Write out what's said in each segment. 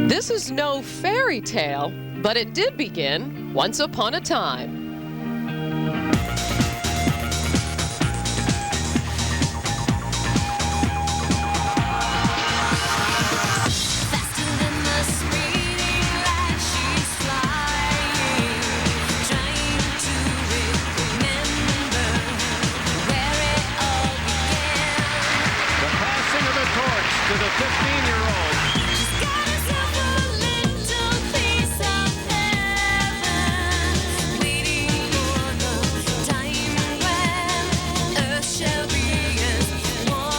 This is no fairy tale, but it did begin once upon a time. To the 15-year-old. She's got herself a little piece of heaven, waiting for the time when earth shall be as one.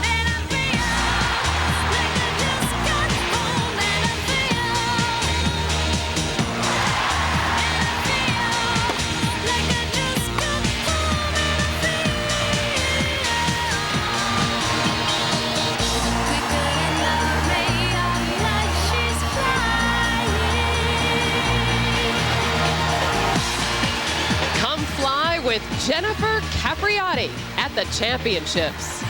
And I feel like I just got home, and I feel like I just got home, and I feel. Come fly with Jennifer Capriati at the championships.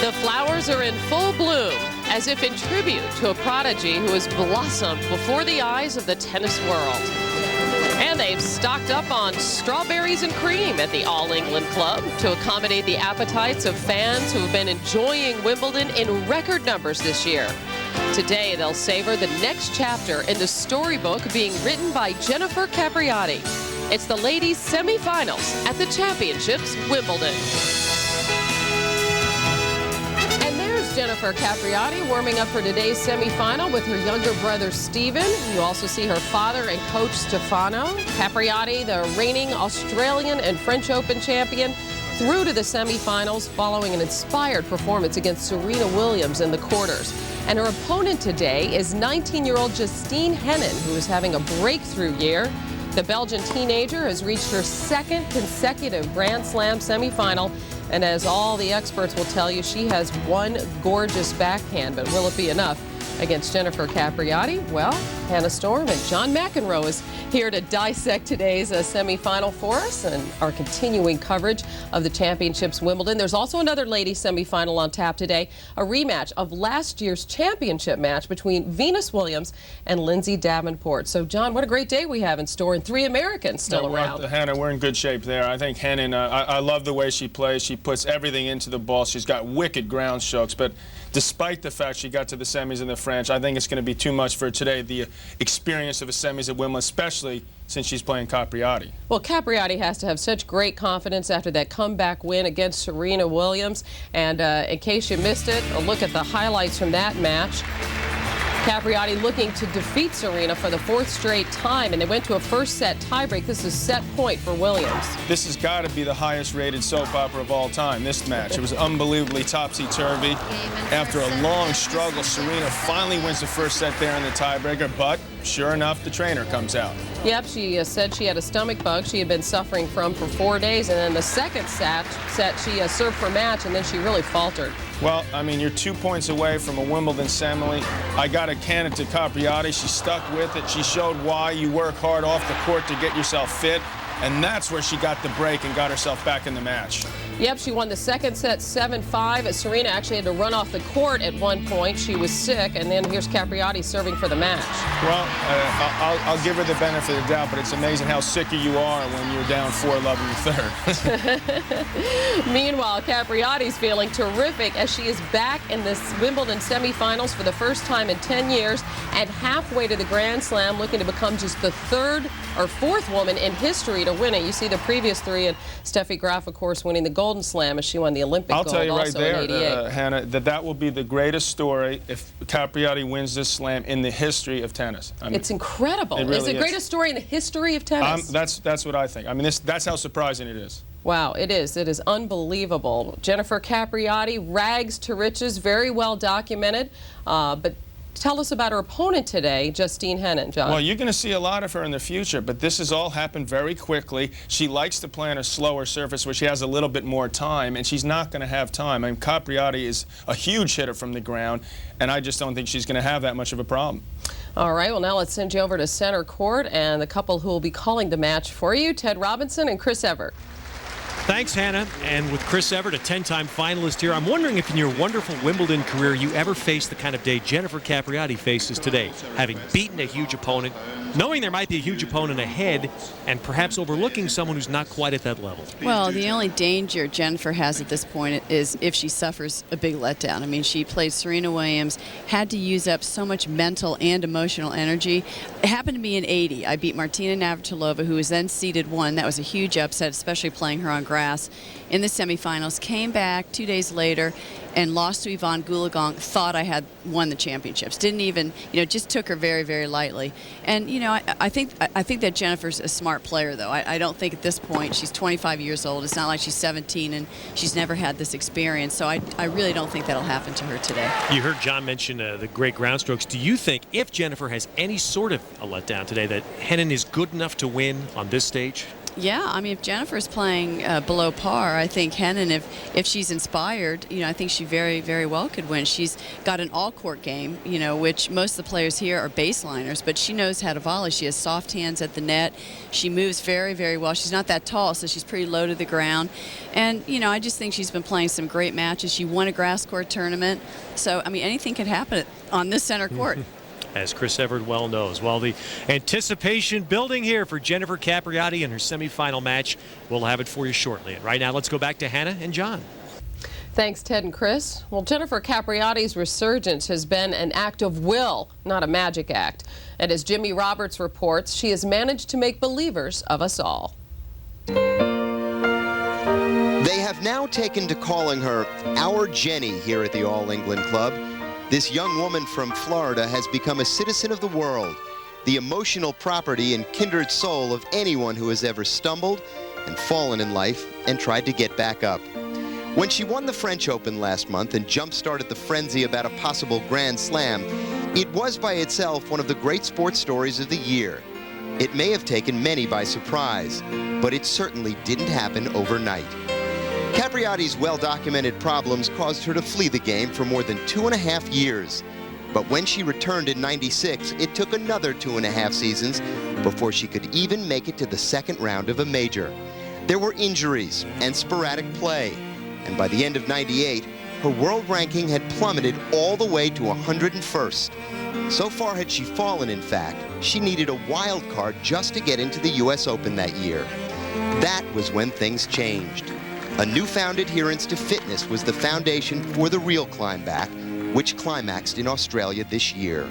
The flowers are in full bloom, as if in tribute to a prodigy who has blossomed before the eyes of the tennis world. And they've stocked up on strawberries and cream at the All England Club to accommodate the appetites of fans who have been enjoying Wimbledon in record numbers this year. Today, they'll savor the next chapter in the storybook being written by Jennifer Capriati. It's the ladies' semifinals at the Championships Wimbledon. Jennifer Capriati warming up for today's semifinal with her younger brother Stephen. You also see her father and coach Stefano. Capriati, the reigning Australian and French Open champion, through to the semifinals following an inspired performance against Serena Williams in the quarters. And her opponent today is 19-year-old Justine Henin, who is having a breakthrough year. The Belgian teenager has reached her second consecutive Grand Slam semifinal. And as all the experts will tell you, she has one gorgeous backhand. But will it be enough against Jennifer Capriati? Well, Hannah Storm and John McEnroe is here to dissect today's semifinal for us and our continuing coverage of the Championships Wimbledon. There's also another ladies semifinal on tap today, a rematch of last year's championship match between Venus Williams and Lindsay Davenport. So, John, what a great day we have in store, and 3 Americans still around. Hannah, we're in good shape there. I think Henin, I love the way she plays. She puts everything into the ball. She's got wicked ground strokes, but despite the fact she got to the semis in the French, I think it's going to be too much for her today, the experience of a semis at Wimbledon, especially since she's playing Capriati. Well, Capriati has to have such great confidence after that comeback win against Serena Williams. And in case you missed it, a look at the highlights from that match. Capriati looking to defeat Serena for the 4th straight time, and they went to a first set tiebreak. This is set point for Williams. This has got to be the highest rated soap opera of all time, this match. It was unbelievably topsy-turvy. After a long struggle, Serena finally wins the first set there in the tiebreaker, but sure enough, the trainer comes out. Yep, she said she had a stomach bug she had been suffering from for 4 days, and then the second set she served for match, and then she really faltered. Well, I mean, you're 2 points away from a Wimbledon semi. I got to can it to Capriati. She stuck with it. She showed why you work hard off the court to get yourself fit, and that's where she got the break and got herself back in the match. Yep, she won the second set 7-5. Serena actually had to run off the court at one point. She was sick, and then here's Capriati serving for the match. Well, I'll give her the benefit of the doubt, but it's amazing how sick you are when you're down 4-11 in the third. Meanwhile, Capriati's feeling terrific as she is back in the Wimbledon semifinals for the first time in 10 years and halfway to the Grand Slam, looking to become just the third or fourth woman in history to win it. You see the previous three, and Steffi Graf, of course, winning the Golden Slam as she won the Olympic gold. I'll tell you right also there, in '88. Hannah, that will be the greatest story if Capriati wins this slam in the history of tennis. I mean, it's incredible. It really It's the greatest story in the history of tennis. That's what I think. I mean, that's how surprising it is. Wow, it is. It is unbelievable. Jennifer Capriati, rags to riches, very well documented. But tell us about her opponent today, Justine Henin, John. Well, you're going to see a lot of her in the future, but this has all happened very quickly. She likes to play on a slower surface where she has a little bit more time, and she's not going to have time. I mean, Capriati is a huge hitter from the ground, and I just don't think she's going to have that much of a problem. All right, well, now let's send you over to center court and the couple who will be calling the match for you, Ted Robinson and Chris Evert. Thanks, Hannah. And with Chris Evert, a 10-time finalist here, I'm wondering if in your wonderful Wimbledon career you ever faced the kind of day Jennifer Capriati faces today, having beaten a huge opponent, knowing there might be a huge opponent ahead, and perhaps overlooking someone who's not quite at that level. Well, the only danger Jennifer has at this point is if she suffers a big letdown. I mean, she played Serena Williams, had to use up so much mental and emotional energy. It happened to me in '80. I beat Martina Navratilova, who was then seeded 1. That was a huge upset, especially playing her on grass in the semifinals. Came back 2 days later and lost to Yvonne Goolagong. Thought I had won the championships. Didn't even, just took her very, very lightly. And I think that Jennifer's a smart player, though. I don't think at this point, she's 25 years old. It's not like she's 17 and she's never had this experience. So I really don't think that'll happen to her today. You heard John mention the great ground strokes. Do you think if Jennifer has any sort of a letdown today that Henin is good enough to win on this stage? Yeah, I mean, if Jennifer's playing below par, I think Henin, if she's inspired, I think she very, very well could win. She's got an all-court game, which most of the players here are baseliners, but she knows how to volley. She has soft hands at the net. She moves very, very well. She's not that tall, so she's pretty low to the ground. And, I just think she's been playing some great matches. She won a grass court tournament. So, I mean, anything could happen on this center court. As Chris Evert well knows. Well, the anticipation building here for Jennifer Capriati in her semifinal match. We'll have it for you shortly. And right now, let's go back to Hannah and John. Thanks, Ted and Chris. Well, Jennifer Capriati's resurgence has been an act of will, not a magic act. And as Jimmy Roberts reports, she has managed to make believers of us all. They have now taken to calling her our Jenny here at the All England Club. This young woman from Florida has become a citizen of the world, the emotional property and kindred soul of anyone who has ever stumbled and fallen in life and tried to get back up. When she won the French Open last month and jump-started the frenzy about a possible Grand Slam, it was by itself one of the great sports stories of the year. It may have taken many by surprise, but it certainly didn't happen overnight. Capriati's well-documented problems caused her to flee the game for more than 2.5 years. But when she returned in '96, it took another 2.5 seasons before she could even make it to the second round of a major. There were injuries and sporadic play, and by the end of '98, her world ranking had plummeted all the way to 101st. So far had she fallen, in fact, she needed a wild card just to get into the US Open that year. That was when things changed. A newfound adherence to fitness was the foundation for the real climb back, which climaxed in Australia this year.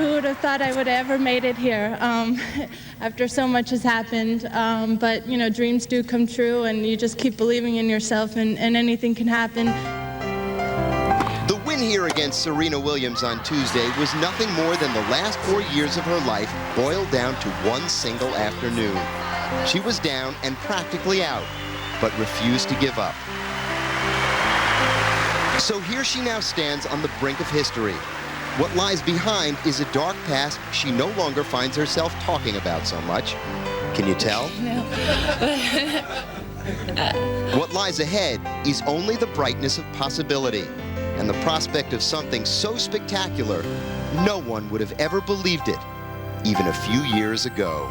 Who would have thought I would have ever made it here after so much has happened. But, dreams do come true, and you just keep believing in yourself, and anything can happen. The win here against Serena Williams on Tuesday was nothing more than the last 4 years of her life boiled down to one single afternoon. She was down and practically out, but refused to give up. So here she now stands on the brink of history. What lies behind is a dark past she no longer finds herself talking about so much. Can you tell? No. What lies ahead is only the brightness of possibility. and the prospect of something so spectacular, no one would have ever believed it, even a few years ago.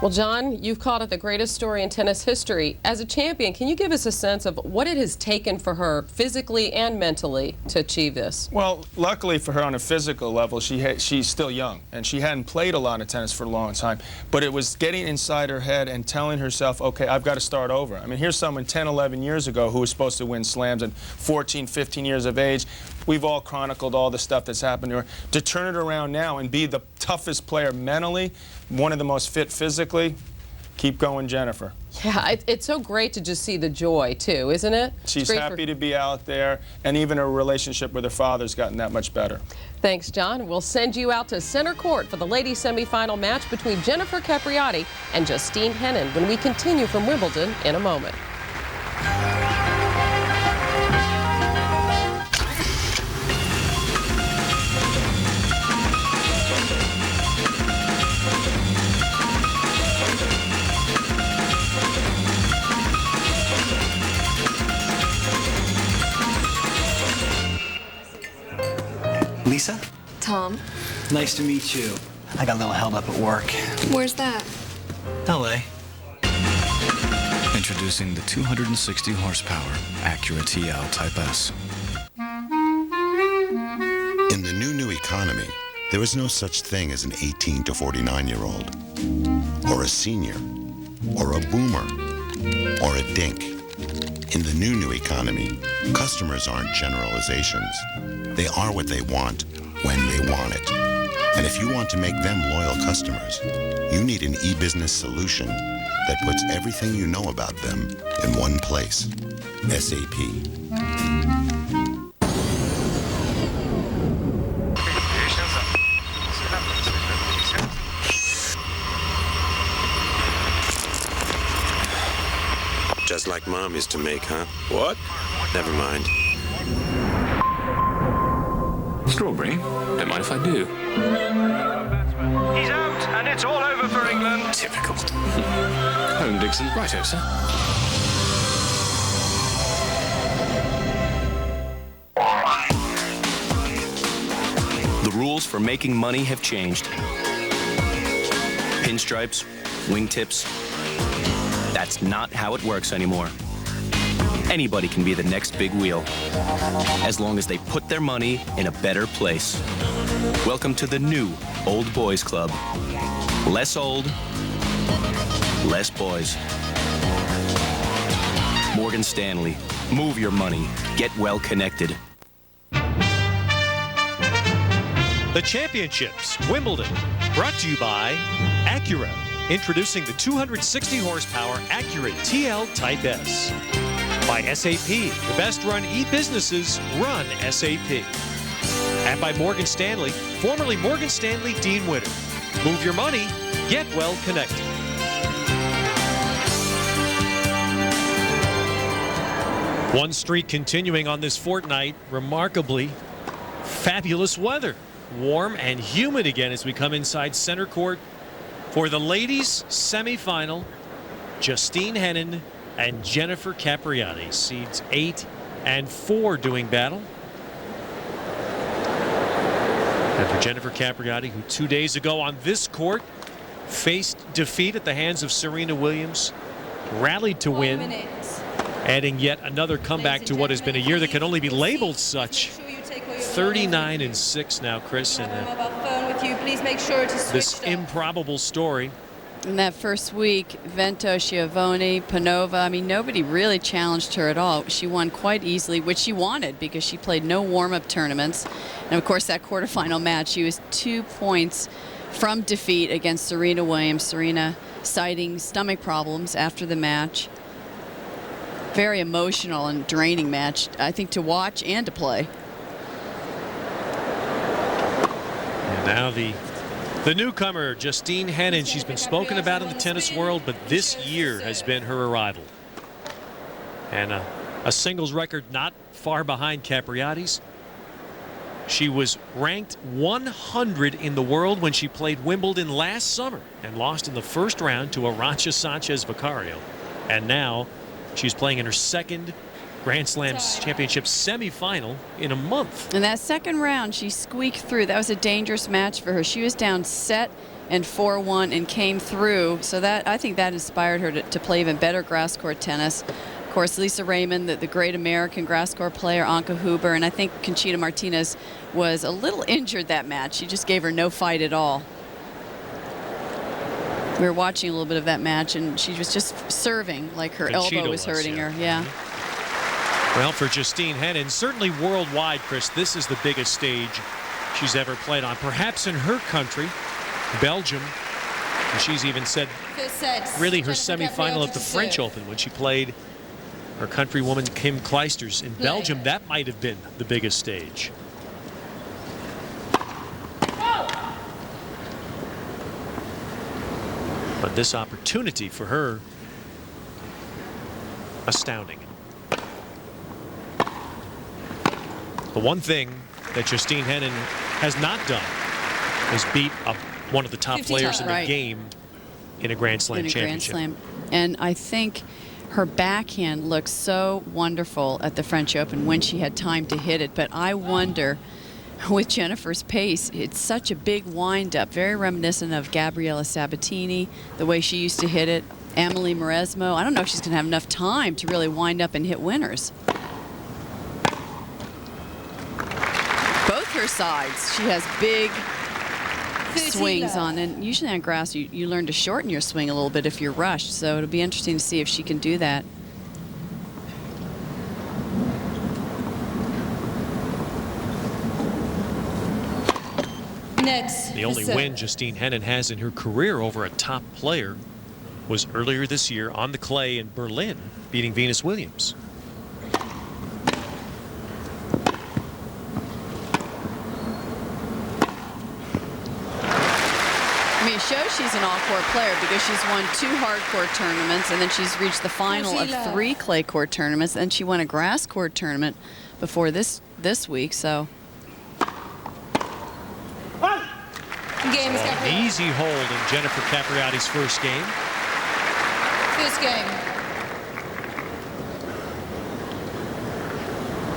Well, John, you've called it the greatest story in tennis history. As a champion, can you give us a sense of what it has taken for her physically and mentally to achieve this? Well, luckily for her on a physical level, she's still young, and she hadn't played a lot of tennis for a long time. But it was getting inside her head and telling herself, okay, I've got to start over. I mean, here's someone 10, 11 years ago who was supposed to win slams at 14, 15 years of age. We've all chronicled all the stuff that's happened to her. To turn it around now and be the toughest player mentally, one of the most fit physically, keep going, Jennifer. Yeah, it's so great to just see the joy, too, isn't it? She's happy to be out there, and even her relationship with her father's gotten that much better. Thanks, John. We'll send you out to center court for the ladies' semifinal match between Jennifer Capriati and Justine Henin when we continue from Wimbledon in a moment. Lisa? Tom, Nice to meet you. I got a little held up at work. where's that? LA. Introducing the 260 horsepower Acura TL Type S. In the new economy, there is no such thing as an 18 to 49-year-old, or a senior, or a boomer, or a dink. In the new economy, customers aren't generalizations. They are what they want, when they want it. And if you want to make them loyal customers, you need an e-business solution that puts everything you know about them in one place. SAP. Just like Mom used to make, huh? What? Never mind. Strawberry? Don't mind if I do. He's out, and it's all over for England. Typical. Home, Dixon. Righto, sir. The rules for making money have changed. Pinstripes, wingtips. That's not how it works anymore. Anybody can be the next big wheel, as long as they put their money in a better place. Welcome to the new Old Boys Club. Less old, less boys. Morgan Stanley. Move your money. Get well connected. The championships, Wimbledon, brought to you by Acura. Introducing the 260 horsepower Acura TL Type S. By SAP, the best run e-businesses run SAP. And by Morgan Stanley, formerly Morgan Stanley Dean Witter. Move your money, get well connected. One streak continuing on this fortnight, remarkably fabulous weather. Warm and humid again as we come inside center court for the ladies' semifinal. Justine Henin and Jennifer Capriati, seeds 8 and 4 doing battle. And for Jennifer Capriati, who 2 days ago on this court faced defeat at the hands of Serena Williams, rallied to win, adding yet another comeback to what has been a year that can only be labeled such. 39-6 now, Chris, and this improbable story. In that first week, Vento, Schiavone, Panova, I mean, nobody really challenged her at all. She won quite easily, which she wanted because she played no warm-up tournaments. And, of course, that quarterfinal match, she was 2 points from defeat against Serena Williams. Serena citing stomach problems after the match. Very emotional and draining match, I think, to watch and to play. And now the newcomer, Justine Henin. She's been spoken about in the tennis world, but this year has been her arrival. And a singles record not far behind Capriati's. She was ranked 100 in the world when she played Wimbledon last summer and lost in the first round to Arantxa Sanchez Vicario. And now she's playing in her second Grand Slam Championship semifinal in a month. In that second round, she squeaked through. That was a dangerous match for her. She was down set and 4-1 and came through. So that, I think that inspired her to play even better grass court tennis. Of course, Lisa Raymond, the great American grass court player, Anka Huber, and I think Conchita Martinez was a little injured that match. She just gave her no fight at all. We were watching a little bit of that match, and she was just serving like her elbow was hurting her. Yeah. Well, for Justine Henin, certainly worldwide, Chris, this is the biggest stage she's ever played on. Perhaps in her country, Belgium. And she's even said really her semifinal at the French Open when she played her countrywoman Kim Kleisters in Belgium. That might have been the biggest stage. But this opportunity for her, astounding. The one thing that Justine Henin has not done is beat one of the top players in the game in a Grand Slam championship. Grand Slam. And I think her backhand looks so wonderful at the French Open when she had time to hit it. But I wonder, with Jennifer's pace, it's such a big wind-up, very reminiscent of Gabriella Sabatini, the way she used to hit it. Amelie Mauresmo. I don't know if she's going to have enough time to really wind up and hit winners. Both her sides, she has big swings on, and usually on grass you learn to shorten your swing a little bit if you're rushed, so it'll be interesting to see if she can do that. The only win Justine Henin has in her career over a top player was earlier this year on the clay in Berlin, beating Venus Williams. I mean, it shows she's an all-court player because she's won 2 hard-court tournaments, and then she's reached the final of 3 clay court tournaments, and she won a grass court tournament before this week. So an easy hold in Jennifer Capriati's first game. First game.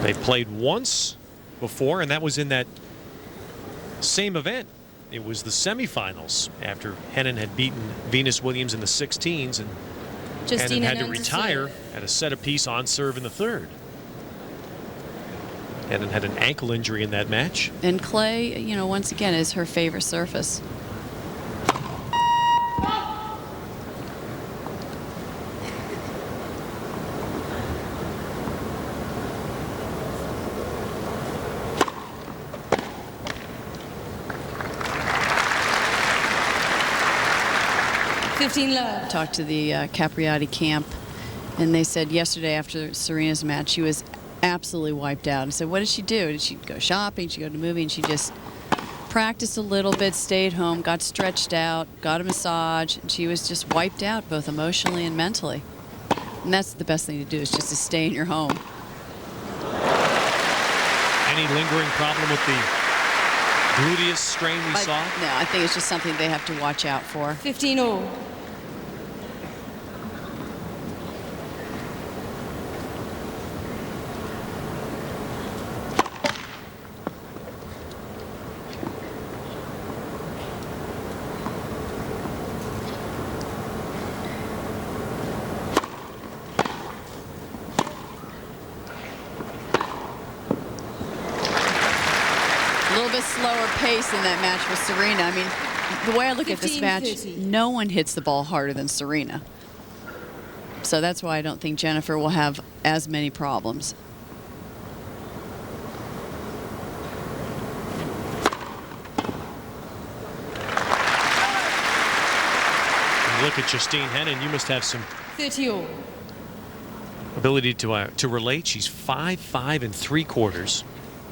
They've played once before, and that was in that same event. It was the semifinals after Henin had beaten Venus Williams in the 16s, and Henin had to retire at a set apiece on serve in the third. Henin had an ankle injury in that match. And clay, you know, once again, is her favorite surface. Talked to the Capriati camp, and they said yesterday after Serena's match she was absolutely wiped out. I said, what did she do? Did she go shopping? Did she go to a movie? And she just practiced a little bit, stayed home, got stretched out, got a massage, and she was just wiped out both emotionally and mentally. And that's the best thing to do, is just to stay in your home. Any lingering problem with the gluteus strain we saw? No, I think it's just something they have to watch out for. 15-all. Slower pace in that match with Serena. I mean, the way I look at this match, no one hits the ball harder than Serena. So that's why I don't think Jennifer will have as many problems. When you look at Justine Henin, you must have some 30-all. ability to relate. She's 5'5 3/4.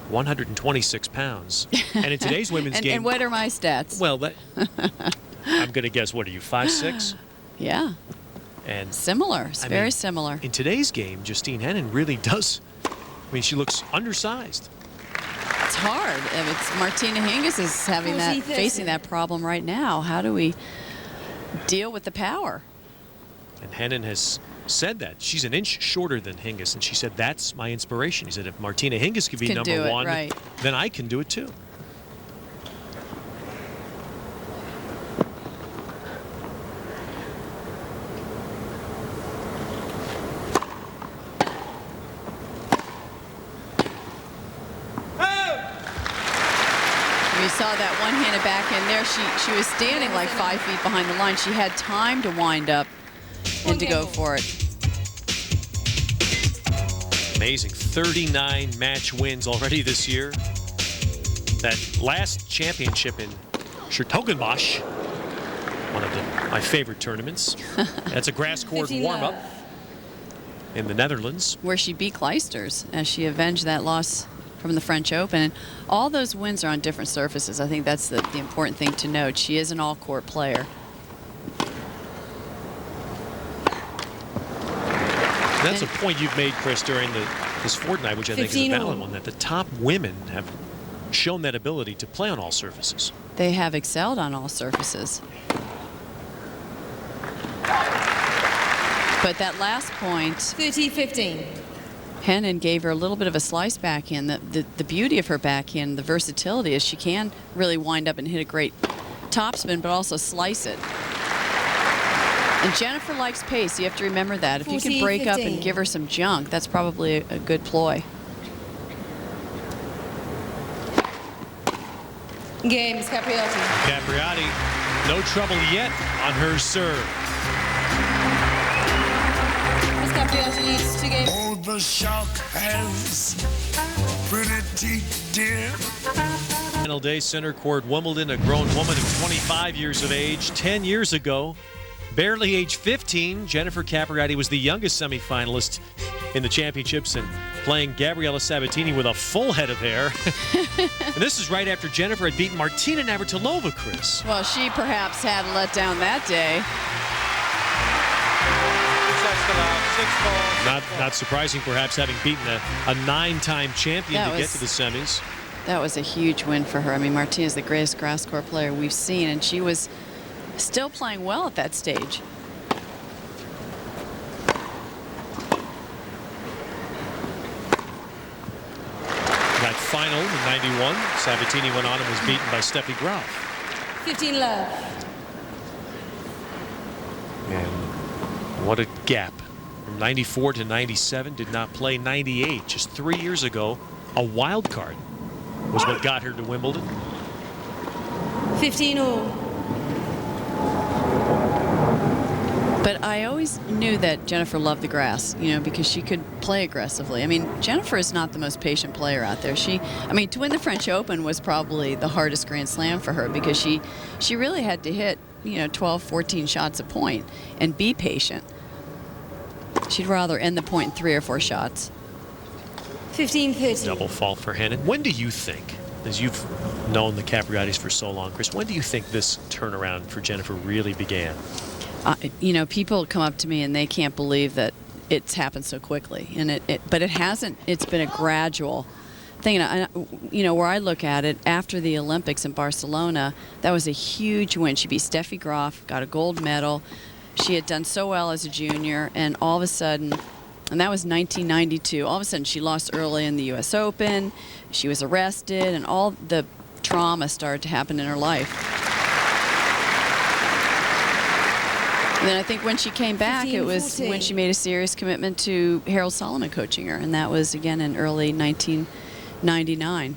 126 pounds. And in today's women's game. And what are my stats? Well, I'm going to guess, what are you, 5'6"? Yeah. And similar. It's very similar. In today's game, Justine Henin really does. I mean, she looks undersized. It's hard. It's Martina Hingis is having facing that problem right now. How do we deal with the power? And Henin has said that. She's an inch shorter than Hingis, and she said, that's my inspiration. He said, if Martina Hingis could be number one, then I can do it too. We saw that one-handed backhand there. She was standing like 5 feet behind the line. She had time to wind up and to go for it. Amazing. 39 match wins already this year. That last championship in Schertogenbosch, one of my favorite tournaments. That's a grass court warm-up in the Netherlands, where she beat Kleisters as she avenged that loss from the French Open. And all those wins are on different surfaces. I think that's the important thing to note. She is an all-court player. That's a point you've made, Chris, during this fortnight, which I think is a valid one, that the top women have shown that ability to play on all surfaces. They have excelled on all surfaces. But that last point, 30-15. Henin gave her a little bit of a slice backhand. The beauty of her backhand, the versatility, is she can really wind up and hit a great topspin, but also slice it. And Jennifer likes pace. You have to remember that. If you can break up and give her some junk, that's probably a good ploy. Games, Capriati. Capriati, no trouble yet on her serve. Capriati leads 2 games. Oh, the shark has pretty teeth, dear. Final day, center court, Wimbledon, a grown woman of 25 years of age. 10 years ago, barely age 15, Jennifer Capriati was the youngest semifinalist in the championships and playing Gabriela Sabatini with a full head of hair. And this is right after Jennifer had beaten Martina Navratilova, Chris. Well, she perhaps had let down that day. Not surprising, perhaps, having beaten a 9-time champion to get to the semis. That was a huge win for her. I mean, Martina's the greatest grass court player we've seen, and she was still playing well at that stage. That final in '91, Sabatini went on and was beaten by Steffi Graf. 15 love. And what a gap. From 94 to 97, did not play 98. Just 3 years ago, a wild card was what got her to Wimbledon. 15 all. But I always knew that Jennifer loved the grass, you know, because she could play aggressively. I mean, Jennifer is not the most patient player out there. I mean, to win the French Open was probably the hardest Grand Slam for her because she really had to hit, you know, 12, 14 shots a point and be patient. She'd rather end the point in 3 or 4 shots. 15-30. Double fault for Henin. When do you think, as you've known the Capriatis for so long, Chris, when do you think this turnaround for Jennifer really began? You know, people come up to me and they can't believe that it's happened so quickly, and but it hasn't. It's been a gradual thing. You know, where I look at it, after the Olympics in Barcelona, that was a huge win. She beat Steffi Graf, got a gold medal. She had done so well as a junior, and all of a sudden, and that was 1992, all of a sudden she lost early in the U.S. Open. She was arrested, and all the trauma started to happen in her life. And then I think when she came back, it was when she made a serious commitment to Harold Solomon coaching her, and that was, again, in early 1999.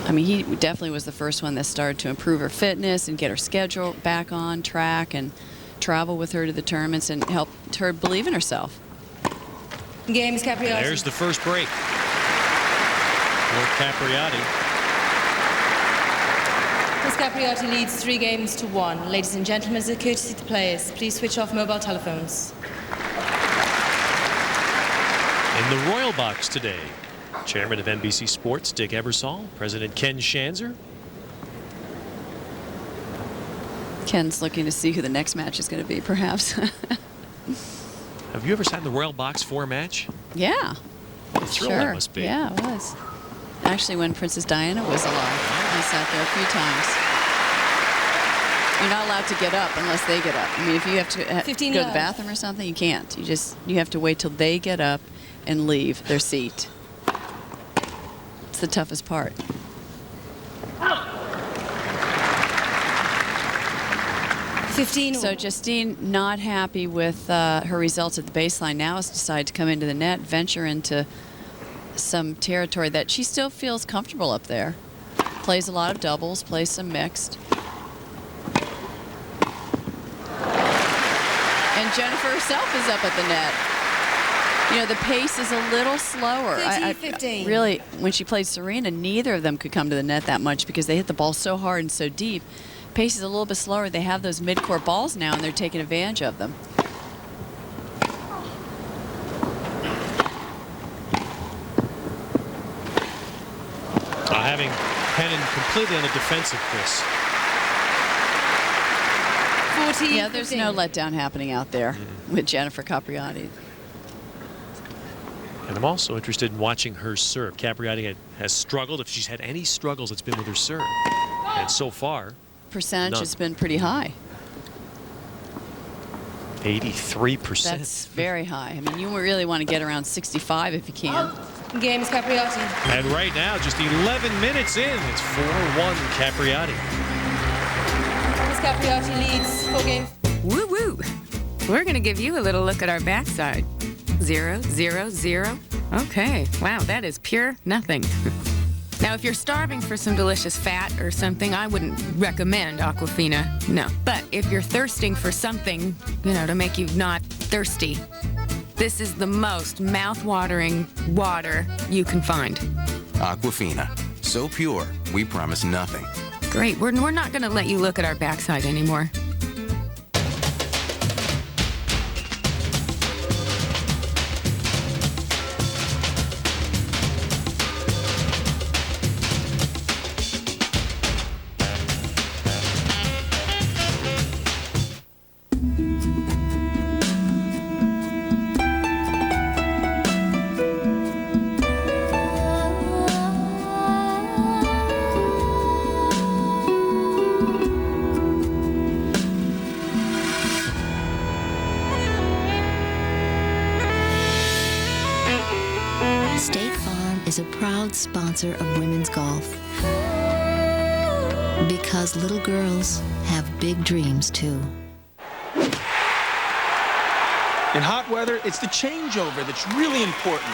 I mean, he definitely was the first one that started to improve her fitness and get her schedule back on track and travel with her to the tournaments and help her believe in herself. Games, Capriati. There's the first break for Capriati. Miss Capriati leads 3-1. Ladies and gentlemen, as a courtesy to players, please switch off mobile telephones. In the Royal Box today, Chairman of NBC Sports, Dick Ebersol, President Ken Schanzer. Ken's looking to see who the next match is going to be, perhaps. Have you ever sat in the Royal Box for a match? Yeah. What a thrill that must be. Yeah, it was. Actually, when Princess Diana was alive, I sat there a few times. You're not allowed to get up unless they get up. I mean, if you have to go 15 to the yards. bathroom or something, you can't. You have to wait till they get up and leave their seat. It's the toughest part. So Justine, not happy with her results at the baseline, now has decided to come into the net, venture into some territory that she still feels comfortable up there. Plays a lot of doubles, plays some mixed. And Jennifer herself is up at the net. You know, the pace is a little slower. 15. Really, when she played Serena, neither of them could come to the net that much because they hit the ball so hard and so deep. Pace is a little bit slower. They have those mid-court balls now, and they're taking advantage of them. Having Henin completely on the defensive, Chris. 14. Yeah, there's no letdown happening out there with Jennifer Capriati. And I'm also interested in watching her serve. Capriati has struggled. If she's had any struggles, it's been with her serve. And so far, Percentage none. has been pretty high. 83%. That's very high. I mean, you really want to get around 65 if you can. Games Capriati. And right now, just 11 minutes in, it's 4-1 Capriati. Miss Capriati leads 4 games. Woo woo. We're going to give you a little look at our backside. 0, 0, 0. Okay. Wow, that is pure nothing. Now, if you're starving for some delicious fat or something, I wouldn't recommend Aquafina. No. But if you're thirsting for something, you know, to make you not thirsty, this is the most mouth-watering water you can find. Aquafina. So pure, we promise nothing. Great. We're not going to let you look at our backside anymore. State Farm is a proud sponsor of women's golf. Because little girls have big dreams, too. In hot weather, it's the changeover that's really important.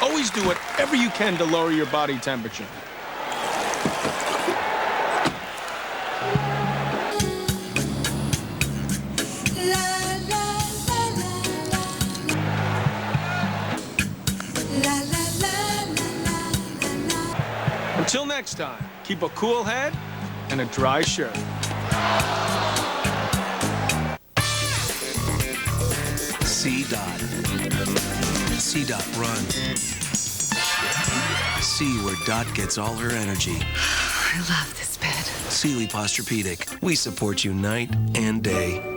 Always do whatever you can to lower your body temperature. Until next time, keep a cool head and a dry shirt. C-Dot. C-Dot Run. See where Dot gets all her energy. I love this bed. Sealy Posturepedic. We support you night and day.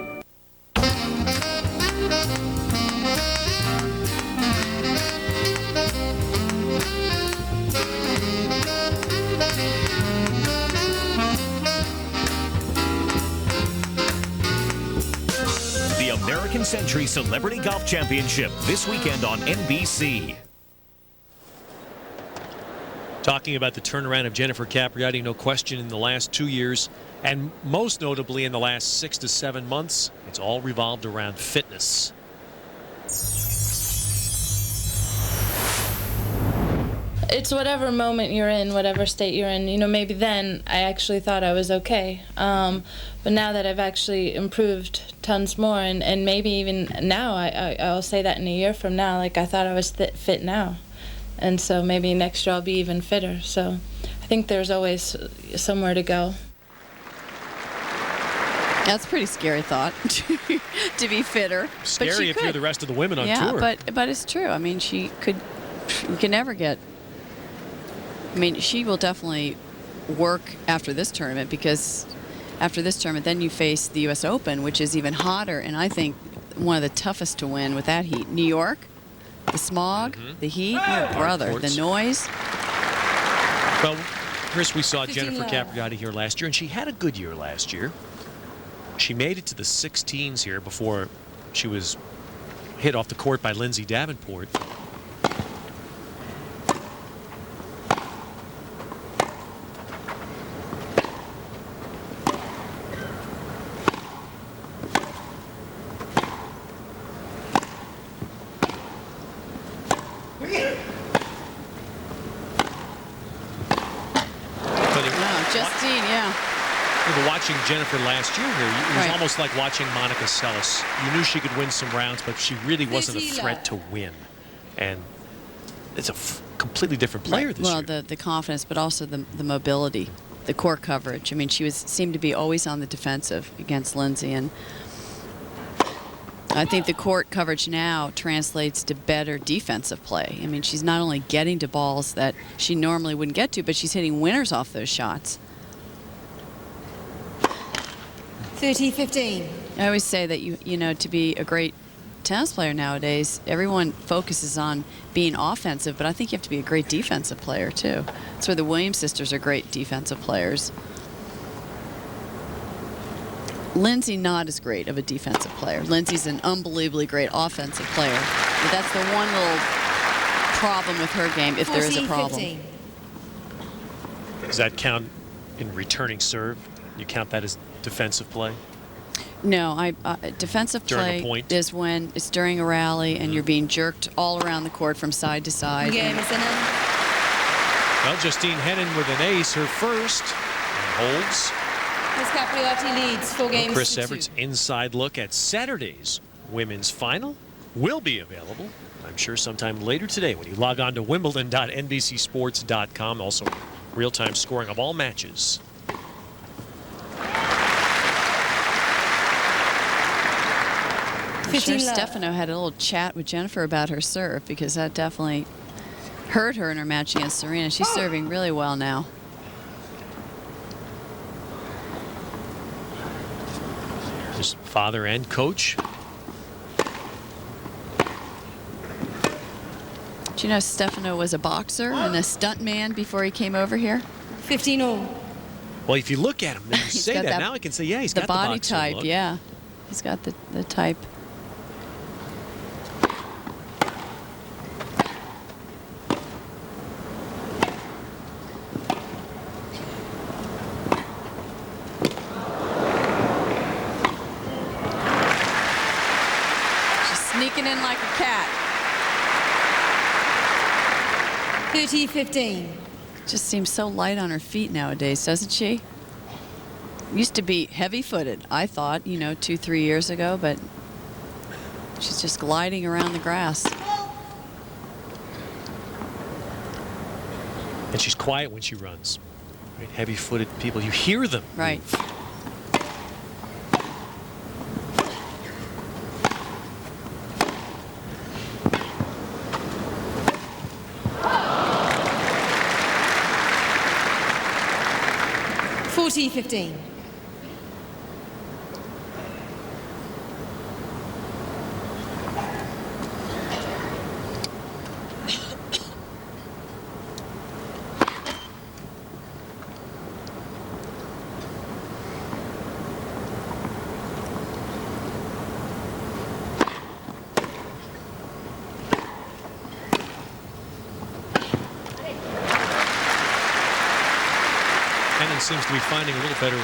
American Century Celebrity Golf Championship this weekend on NBC. Talking about the turnaround of Jennifer Capriati, no question, in the last 2 years, and most notably in the last 6 to 7 months, it's all revolved around fitness. It's whatever moment you're in, whatever state you're in. You know, maybe then I actually thought I was okay. But now that I've actually improved tons more, and maybe even now, I'll say that in a year from now, like I thought I was fit now. And so maybe next year I'll be even fitter. So I think there's always somewhere to go. That's a pretty scary thought, to be fitter. Scary if you're the rest of the women on tour. Yeah, but it's true. I mean, you can never get... I mean, she will definitely work after this tournament, because after this tournament, then you face the U.S. Open, which is even hotter, and I think one of the toughest to win with that heat. New York, the smog, the heat, oh brother, the noise. Well, Chris, we saw Jennifer Capriati here last year, and she had a good year last year. She made it to the 16s here before she was hit off the court by Lindsay Davenport. Justine, yeah. Watching Jennifer last year here, it was almost like watching Monica Seles. You knew she could win some rounds, but she really wasn't a threat to win. And it's a completely different player this year. Well, the confidence, but also the mobility, the court coverage. I mean, she seemed to be always on the defensive against Lindsay, and I think the court coverage now translates to better defensive play. I mean, she's not only getting to balls that she normally wouldn't get to, but she's hitting winners off those shots. 30-15. I always say that you know, to be a great tennis player nowadays, everyone focuses on being offensive, but I think you have to be a great defensive player too. That's where the Williams sisters are great defensive players. Lindsay not as great of a defensive player. Lindsay's an unbelievably great offensive player. But that's the one little problem with her game, if there is a problem. Does that count in returning serve? You count that as defensive play? No, defensive during a play point? is when it's during a rally and you're being jerked all around the court from side to side. Game is Well, Justine Henin with an ace, her first, and holds. As Capriati leads 4 games Chris to 2. Everett's inside look at Saturday's women's final will be available, I'm sure, sometime later today when you log on to wimbledon.nbcsports.com. Also, real-time scoring of all matches. I'm sure Stefano had a little chat with Jennifer about her serve, because that definitely hurt her in her match against Serena. She's serving really well now. His father and coach. Do you know Stefano was a boxer and a stuntman before he came over here? 15-all. Well, if you look at him and you say that, now I can say, yeah, he's got the body boxer type, look. yeah. He's got the type. Sneaking in like a cat. 30-15. Just seems so light on her feet nowadays, doesn't she? Used to be heavy-footed, I thought, you know, 2-3 years ago, but she's just gliding around the grass. And she's quiet when she runs. Right? Heavy-footed people, you hear them. Right. Move. T15. Henin seems to be finding a little better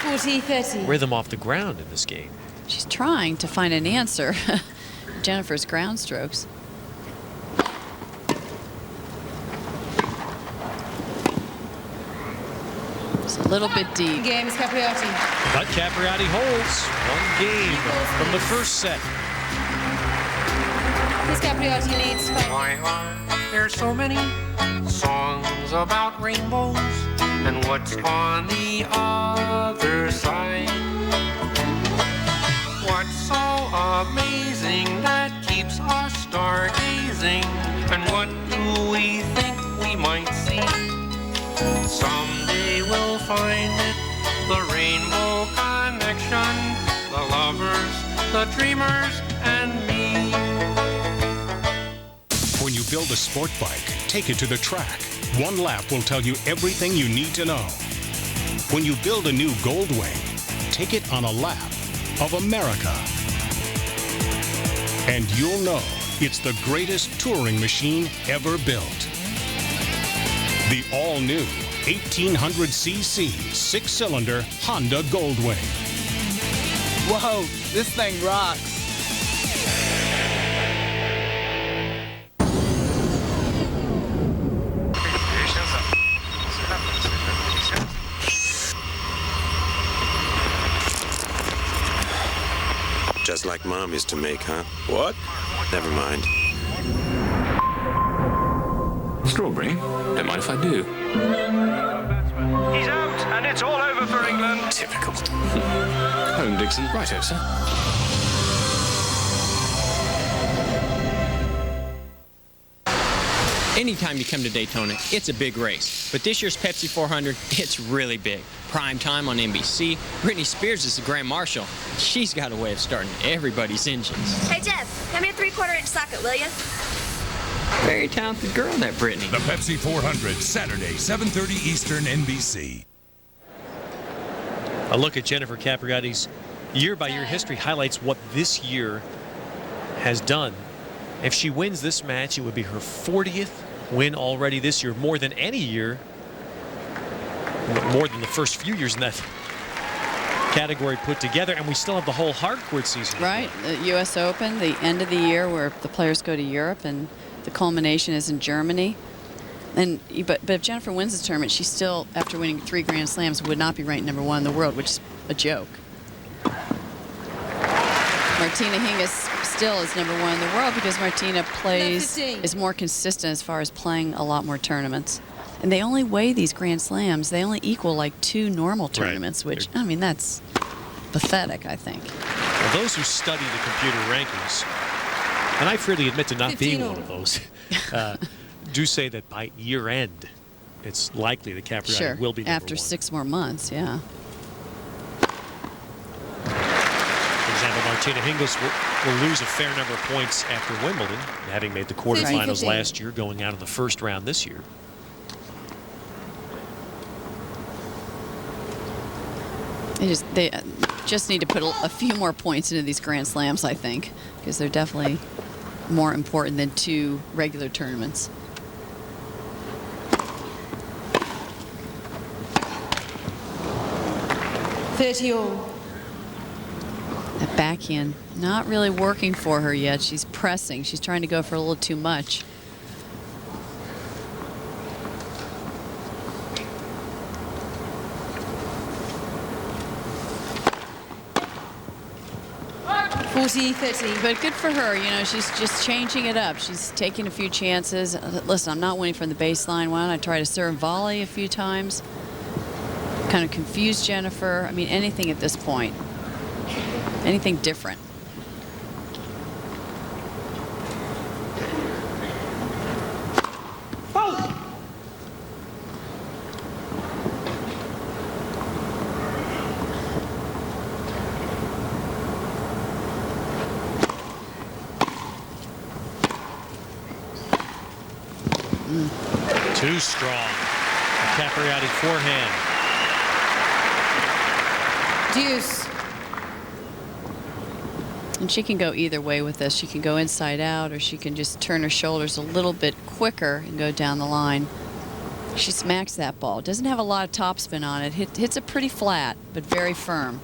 40-30. rhythm off the ground in this game. She's trying to find an answer. Jennifer's ground strokes. It's a little bit deep. Game is Capriati. But Capriati holds one game from the first set. Miss Capriati leads 5. Why are there so many songs about rainbows? And what's on the other side? What's so amazing that keeps us stargazing? And what do we think we might see? Someday we'll find it, the rainbow connection, the lovers, the dreamers, and me. When you build a sport bike, take it to the track. One lap will tell you everything you need to know. When you build a new Goldwing, take it on a lap. of America. And you'll know it's the greatest touring machine ever built. The all-new 1800cc six-cylinder Honda Goldwing. Whoa, this thing rocks. Just like Mom used to make, huh? What? Never mind. Strawberry? Don't mind if I do. He's out, and it's all over for England. Typical. Home, Dixon. Righto, sir. Anytime you come to Daytona, it's a big race. But this year's Pepsi 400, it's really big. Prime time on NBC. Britney Spears is the Grand Marshal. She's got a way of starting everybody's engines. Hey, Jeff, hand me a 3/4-inch socket, will you? Very talented girl, that Britney. The Pepsi 400, Saturday, 7:30 Eastern, NBC. A look at Jennifer Capriati's year-by-year history highlights what this year has done. If she wins this match, it would be her 40th win already this year, more than any year, more than the first few years in that category put together, and we still have the whole hardcourt season. Right, the U.S. Open, the end of the year where the players go to Europe, and the culmination is in Germany. And but if Jennifer wins the tournament, she still, after winning 3 Grand Slams, would not be ranked #1 in the world, which is a joke. Martina Hingis still is #1 in the world because Martina is more consistent as far as playing a lot more tournaments. And they only weigh these Grand Slams. They only equal like 2 normal tournaments, which, I mean, that's pathetic, I think. Well, those who study the computer rankings, and I freely admit to not being one of those, do say that by year end, it's likely that Capriati will be #1. After 6 more months, yeah. For example, Martina Hingis will lose a fair number of points after Wimbledon, having made the quarterfinals last year, going out in the first round this year. They just need to put a few more points into these Grand Slams, I think, because they're definitely more important than 2 regular tournaments. That backhand not really working for her yet. She's pressing. She's trying to go for a little too much. But good for her, you know, she's just changing it up. She's taking a few chances. Listen, I'm not winning from the baseline. Why don't I try to serve volley a few times? Kind of confuse Jennifer. I mean, anything at this point. Anything different. Too strong. A Capriati forehand. Deuce. And she can go either way with this. She can go inside out, or she can just turn her shoulders a little bit quicker and go down the line. She smacks that ball. Doesn't have a lot of topspin on it. Hits it pretty flat, but very firm.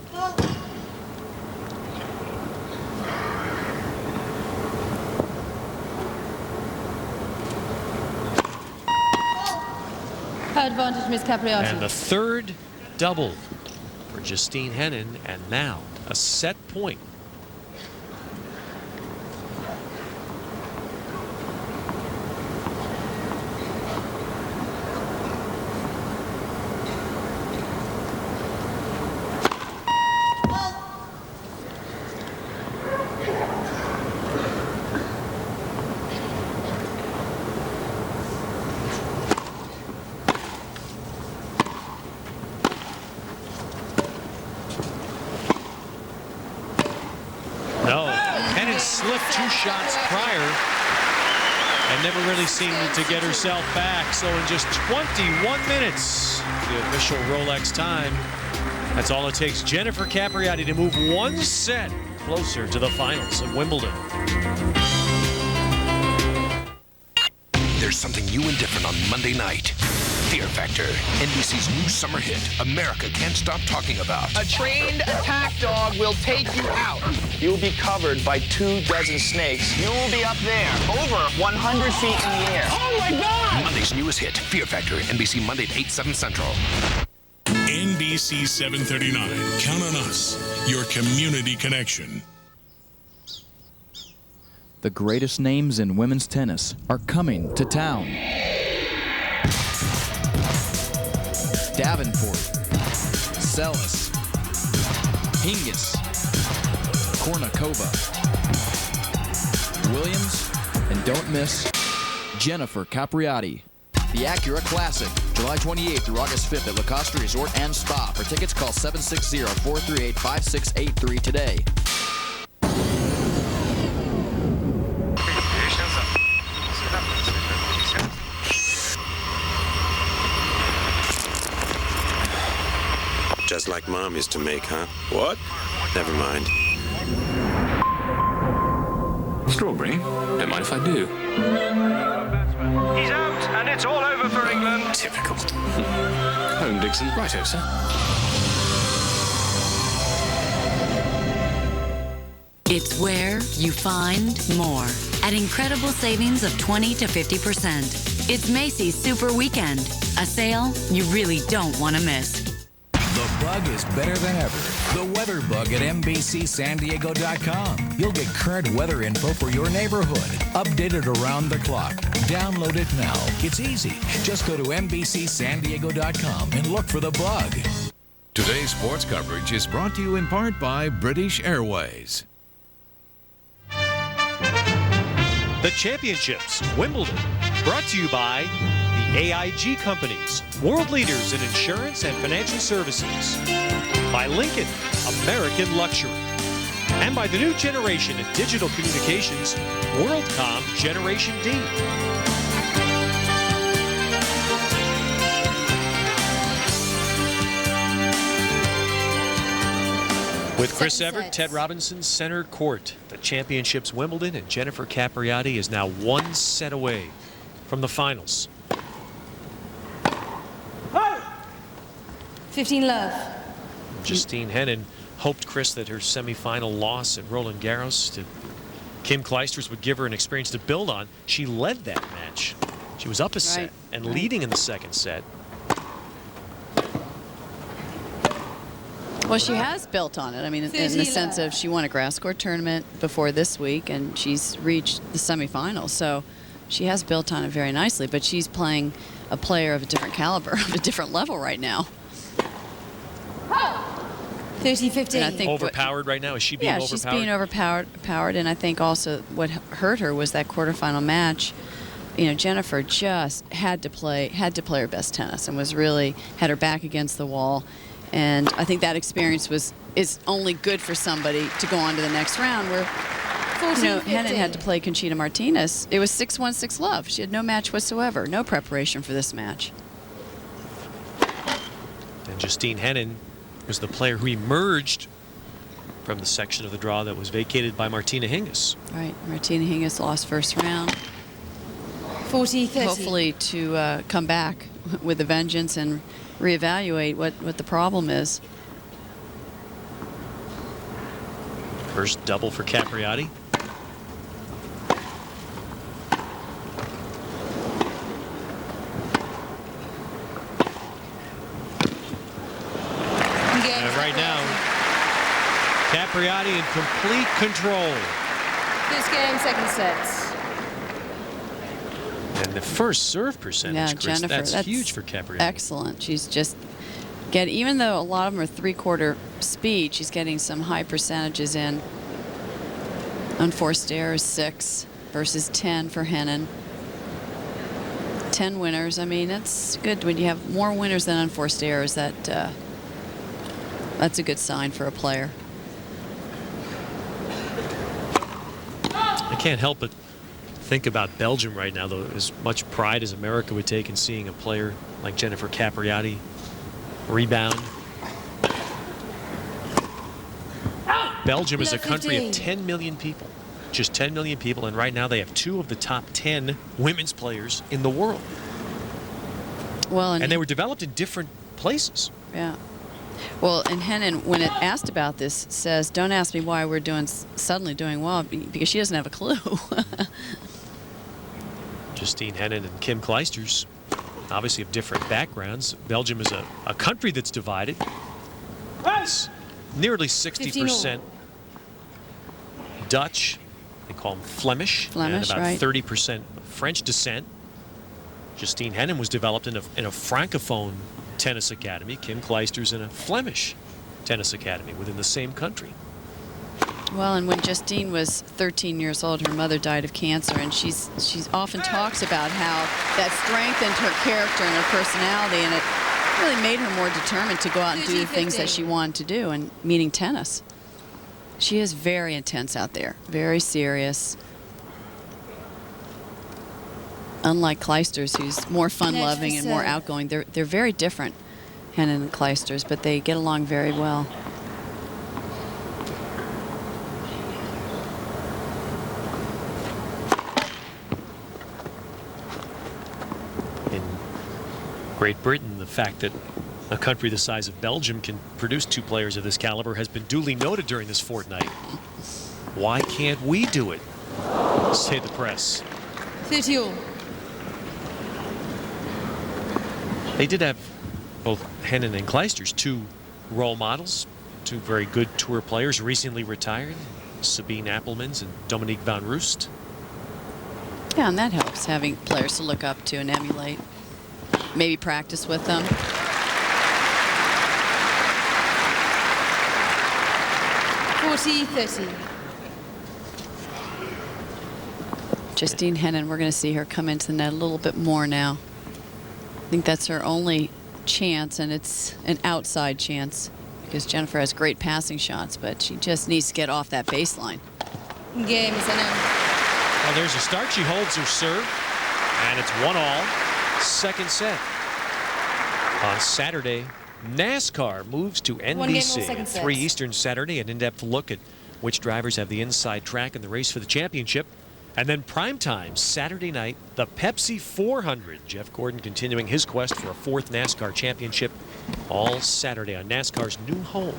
Advantage, Miss Capriati. And the third double for Justine Henin, and now a set point. Slipped 2 shots prior and never really seemed to get herself back. So in just 21 minutes, the official Rolex time, That's all it takes. Jennifer Capriati to move one set closer to the finals of Wimbledon. There's something new and different on Monday night. Fear Factor, NBC's new summer hit, America Can't Stop Talking About. A trained attack dog will take you out. You'll be covered by 24 snakes. You will be up there, over 100 feet in the air. Oh my God! Monday's newest hit, Fear Factor, NBC Monday at 8, 7 Central. NBC 739. Count on us, your community connection. The greatest names in women's tennis are coming to town. Davenport, Celis, Hingis, Kornikova, Williams, and don't miss Jennifer Capriati. The Acura Classic, July 28th through August 5th at La Costa Resort and Spa. For tickets, call 760-438-5683 today. Just like Mom used to make, huh? What? Never mind. Strawberry? Don't mind if I do. He's out, and it's all over for England. Typical. Home, Dixon. Righto, sir. It's where you find more at incredible savings of 20 to 50%. It's Macy's Super Weekend, a sale you really don't want to miss. The bug is better than ever. The Weather Bug at MBCSanDiego.com. You'll get current weather info for your neighborhood, updated around the clock. Download it now. It's easy. Just go to MBCSanDiego.com and look for the bug. Today's sports coverage is brought to you in part by British Airways. The Championships, Wimbledon, brought to you by the AIG companies, world leaders in insurance and financial services. By Lincoln, American luxury. And by the new generation in digital communications, WorldCom Generation D. With Chris Evert, Ted Robinson, center court. The Championships, Wimbledon, and Jennifer Capriati is now one set away from the finals. 15 love. Justine Henin hoped, Chris, that her semifinal loss at Roland Garros to Kim Clijsters would give her an experience to build on. She led that match. She was up a set and leading in the second set. Well, she has built on it. I mean, in the sense of she won a grass court tournament before this week, and she's reached the semifinals. So she has built on it very nicely, but she's playing a player of a different caliber, of a different level right now. 30-15. I think overpowered right now? Is she being overpowered? Yeah, she's being overpowered, and I think also what hurt her was that quarterfinal match. You know, Jennifer just had to play her best tennis and was really had her back against the wall. And I think that experience is only good for somebody to go on to the next round where, you know, Henin had to play Conchita Martinez. It was 6-1, 6-love. She had no match whatsoever, no preparation for this match. And Justine Henin was the player who emerged from the section of the draw that was vacated by Martina Hingis. Right, Martina Hingis lost first round. 40-30. Hopefully to come back with a vengeance and reevaluate what the problem is. First double for Capriati. And right now, Capriati in complete control. This game, second sets. And the first serve percentage, Yeah, Chris, Jennifer, that's huge for Capriati. Excellent. She's just even though a lot of them are three-quarter speed, she's getting some high percentages in. Unforced errors, 6 versus 10 for Henin. 10 winners. I mean, that's good when you have more winners than unforced errors. That's a good sign for a player. I can't help but think about Belgium right now, though. As much pride as America would take in seeing a player like Jennifer Capriati rebound Belgium is a country of 10 million people. Just 10 million people, and right now they have 2 of the top 10 women's players in the world. Well, and they were developed in different places. Yeah. Well, and Henin, when it asked about this, says, "Don't ask me why we're suddenly doing well, because she doesn't have a clue." Justine Henin and Kim Kleisters, obviously of different backgrounds. Belgium is a country that's divided. It's nearly 60% Dutch. They call them Flemish. And about 30% French descent. Justine Henin was developed in a Francophone tennis academy. Kim Kleisters in a Flemish tennis academy within the same country. Well, and when Justine was 13 years old, her mother died of cancer, and she often talks about how that strengthened her character and her personality, and it really made her more determined to go out and do the things that she wanted to do, and meaning tennis. She is very intense out there, very serious. Unlike Kleisters, who's more fun-loving and more outgoing, they're very different, Henin and Kleisters, but they get along very well. In Great Britain, the fact that a country the size of Belgium can produce 2 players of this caliber has been duly noted during this fortnight. Why can't we do it? Say the press. 30 all. They did have both Henin and Kleisters, 2 role models, 2 very good tour players, recently retired, Sabine Appelmans and Dominique van Roost. Yeah, and that helps, having players to look up to and emulate. Maybe practice with them. Justine Henin, we're going to see her come into the net a little bit more now. I think that's her only chance, and it's an outside chance because Jennifer has great passing shots, but she just needs to get off that baseline. Game is Henin. Well, there's a start. She holds her serve, and it's 1-all. Second set. On Saturday, NASCAR moves to NBC at 3 Eastern Saturday, an in-depth look at which drivers have the inside track in the race for the championship. And then primetime Saturday night, the Pepsi 400. Jeff Gordon continuing his quest for a 4th NASCAR championship all Saturday on NASCAR's new home.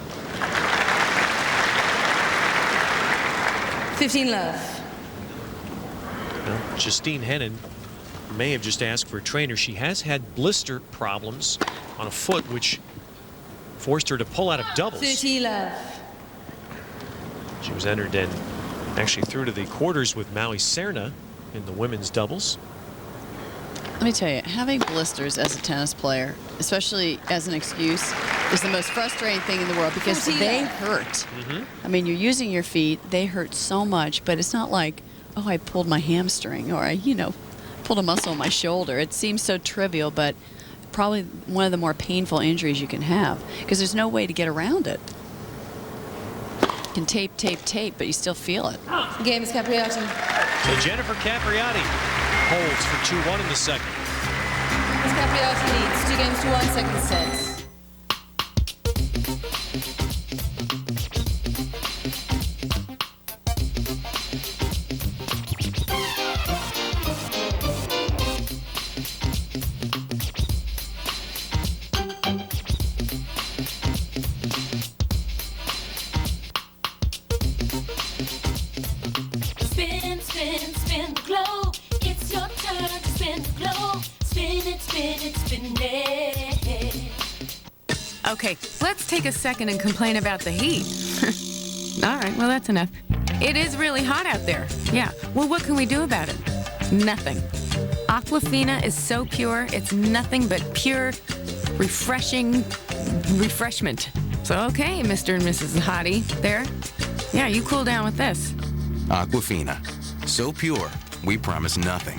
15 love. Well, Justine Henin may have just asked for a trainer. She has had blister problems on a foot, which forced her to pull out of doubles. 30 love. She was entered in, actually through to the quarters with Maui Serna in the women's doubles. Let me tell you, having blisters as a tennis player, especially as an excuse, is the most frustrating thing in the world because they hurt. I mean, you're using your feet, they hurt so much, but it's not like, oh, I pulled my hamstring or I, pulled a muscle in my shoulder. It seems so trivial, but probably one of the more painful injuries you can have because there's no way to get around it. You can tape, but you still feel it. Game is Capriati. So Jennifer Capriati holds for 2-1 in the second. Capriati leads 2 games to 1, second set. Spin the globe. It's your turn to spin the globe. Spin it. Okay, let's take a second and complain about the heat. All right, well, that's enough. It is really hot out there. Yeah, well, what can we do about it? Nothing. Aquafina is so pure, it's nothing but pure, refreshing refreshment. So, okay, Mr. and Mrs. Hottie there. Yeah, you cool down with this. Aquafina. So pure, we promise nothing.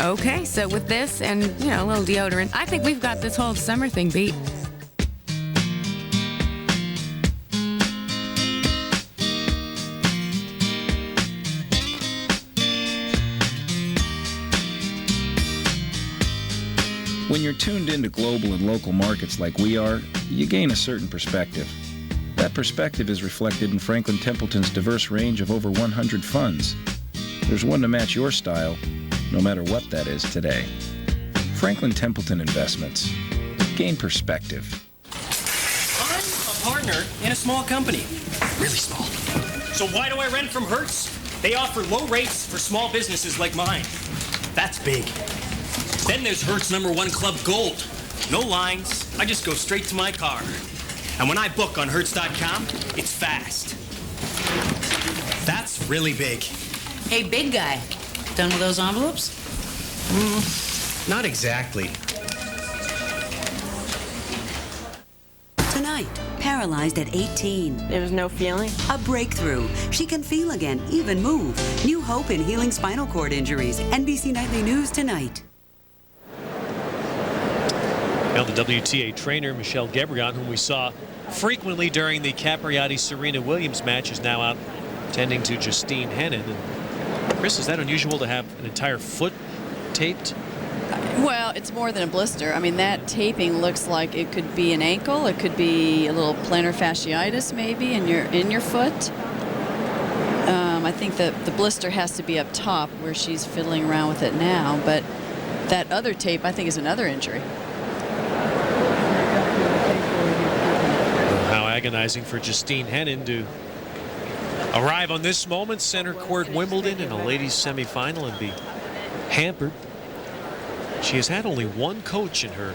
Okay, so with this and, a little deodorant, I think we've got this whole summer thing beat. When you're tuned into global and local markets like we are, you gain a certain perspective. That That perspective is reflected in Franklin Templeton's diverse range of over 100 funds. There's one to match your style, no matter what that is today. Franklin Templeton Investments. Gain perspective. I'm a partner in a small company. Really small. So why do I rent from Hertz? They offer low rates for small businesses like mine. That's big. Then there's Hertz #1 Club Gold. No lines. I just go straight to my car. And when I book on Hertz.com, it's fast. That's really big. Hey, big guy. Done with those envelopes? Not exactly. Tonight, paralyzed at 18. There was no feeling? A breakthrough. She can feel again, even move. New hope in healing spinal cord injuries. NBC Nightly News tonight. Now the WTA trainer, Michelle Gebrion, whom we saw frequently during the Capriati-Serena Williams match, is now out tending to Justine Henin. And Chris, is that unusual to have an entire foot taped? Well, it's more than a blister. I mean, that taping looks like it could be an ankle. It could be a little plantar fasciitis maybe in your foot. I think that the blister has to be up top where she's fiddling around with it now. But that other tape, I think, is another injury. How agonizing for Justine Henin to arrive on this moment, center court Wimbledon in a ladies semifinal, and be hampered. She has had only one coach in her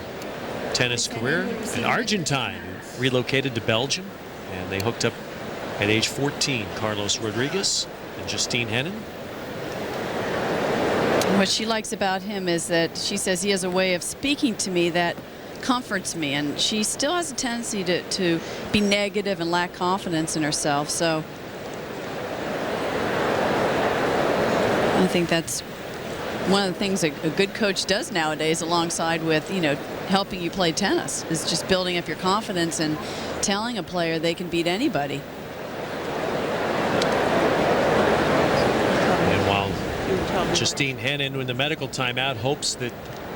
tennis career, an Argentine who relocated to Belgium, and they hooked up at age 14, Carlos Rodriguez and Justine Henin. What she likes about him is that she says he has a way of speaking to me that comforts me, and she still has a tendency to be negative and lack confidence in herself. So I think that's one of the things a good coach does nowadays, alongside with, you know, helping you play tennis, is just building up your confidence and telling a player they can beat anybody. And while Justine Henin in the medical timeout hopes that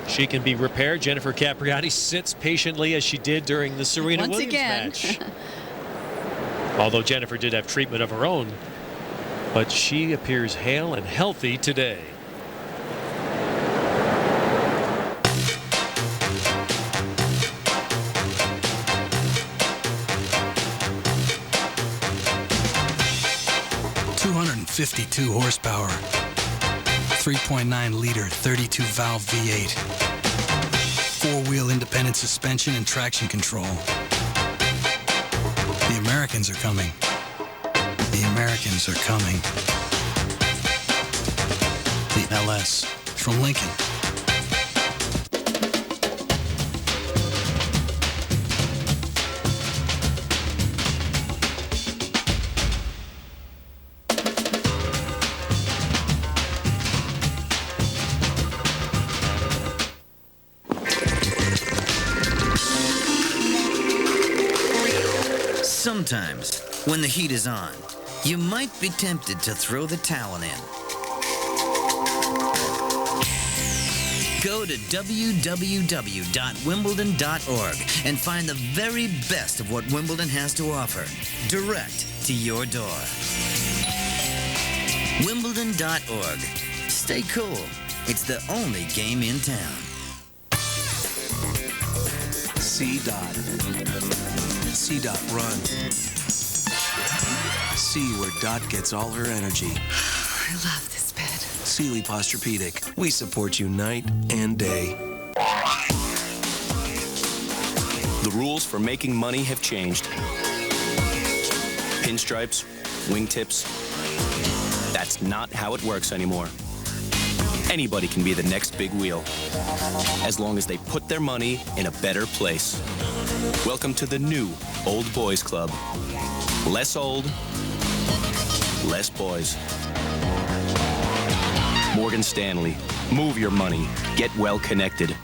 she can be repaired, Jennifer Capriati sits patiently as she did during the Serena Williams match. Although Jennifer did have treatment of her own, but she appears hale and healthy today. .52 horsepower, 3.9 liter, 32 valve V8, four-wheel independent suspension and traction control. The Americans are coming. The Americans are coming. The LS from Lincoln. Sometimes, when the heat is on, you might be tempted to throw the towel in. Go to www.wimbledon.org and find the very best of what Wimbledon has to offer, direct to your door. Wimbledon.org. Stay cool. It's the only game in town. C. Run. See where Dot gets all her energy. I love this bed. Sealy Posturepedic. We support you night and day. The rules for making money have changed. Pinstripes, wingtips. That's not how it works anymore. Anybody can be the next big wheel, as long as they put their money in a better place. Welcome to the new Old Boys Club. Less old, less boys. Morgan Stanley. Move your money. Get well connected.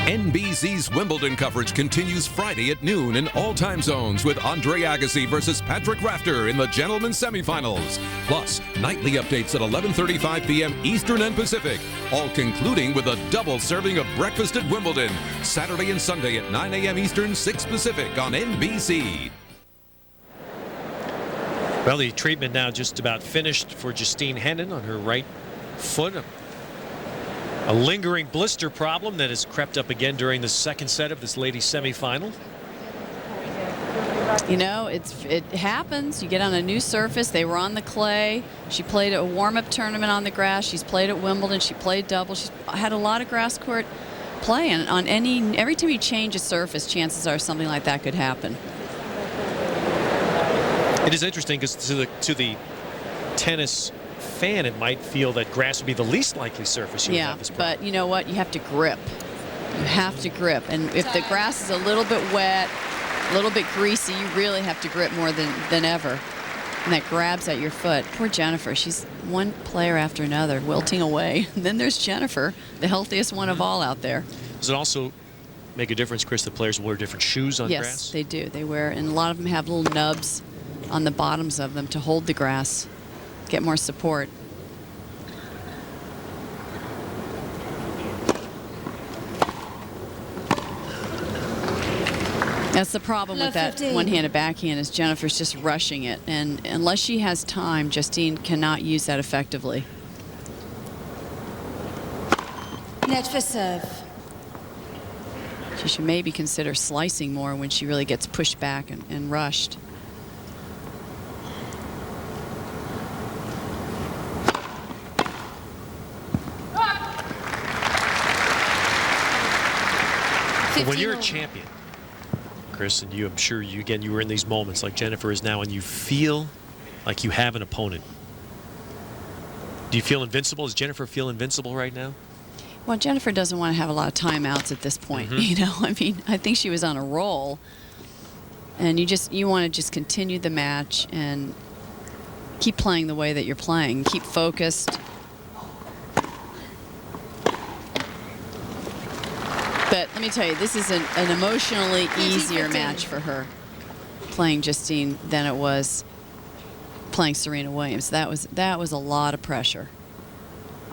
NBC's Wimbledon coverage continues Friday at noon in all time zones with Andre Agassi versus Patrick Rafter in the gentlemen's semifinals. Plus, nightly updates at 11:35 p.m. Eastern and Pacific, all concluding with a double serving of breakfast at Wimbledon, Saturday and Sunday at 9 a.m. Eastern, 6 Pacific on NBC. Well, the treatment now just about finished for Justine Henin on her right foot. A lingering blister problem that has crept up again during the second set of this ladies semifinal. You know, it happens. You get on a new surface. They were on the clay. She played a warm-up tournament on the grass. She's played at Wimbledon. She played doubles. She's had a lot of grass court play, and on every time you change a surface, chances are something like that could happen. It is interesting because to the tennis fan, it might feel that grass would be the least likely surface you would have this problem. But you know what? You have to grip. You have to grip, and if the grass is a little bit wet, a little bit greasy, you really have to grip more than ever. And that grabs at your foot. Poor Jennifer, she's one player after another, wilting away. And then there's Jennifer, the healthiest one of all out there. Does it also make a difference, Chris, that players wear different shoes on grass? Yes, they do. They wear, and a lot of them have little nubs on the bottoms of them to hold the grass, get more support. That's the problem with that one-handed backhand is Jennifer's just rushing it. And unless she has time, Justine cannot use that effectively. Net for serve. She should maybe consider slicing more when she really gets pushed back and rushed. When you're a champion, Chris, and I'm sure you were in these moments like Jennifer is now, and you feel like you have an opponent. Do you feel invincible? Does Jennifer feel invincible right now? Well, Jennifer doesn't want to have a lot of timeouts at this point. You know, I mean, I think she was on a roll, and you want to just continue the match and keep playing the way that you're playing. Keep focused. But let me tell you, this is an emotionally easier match for her, playing Justine, than it was playing Serena Williams. That was a lot of pressure,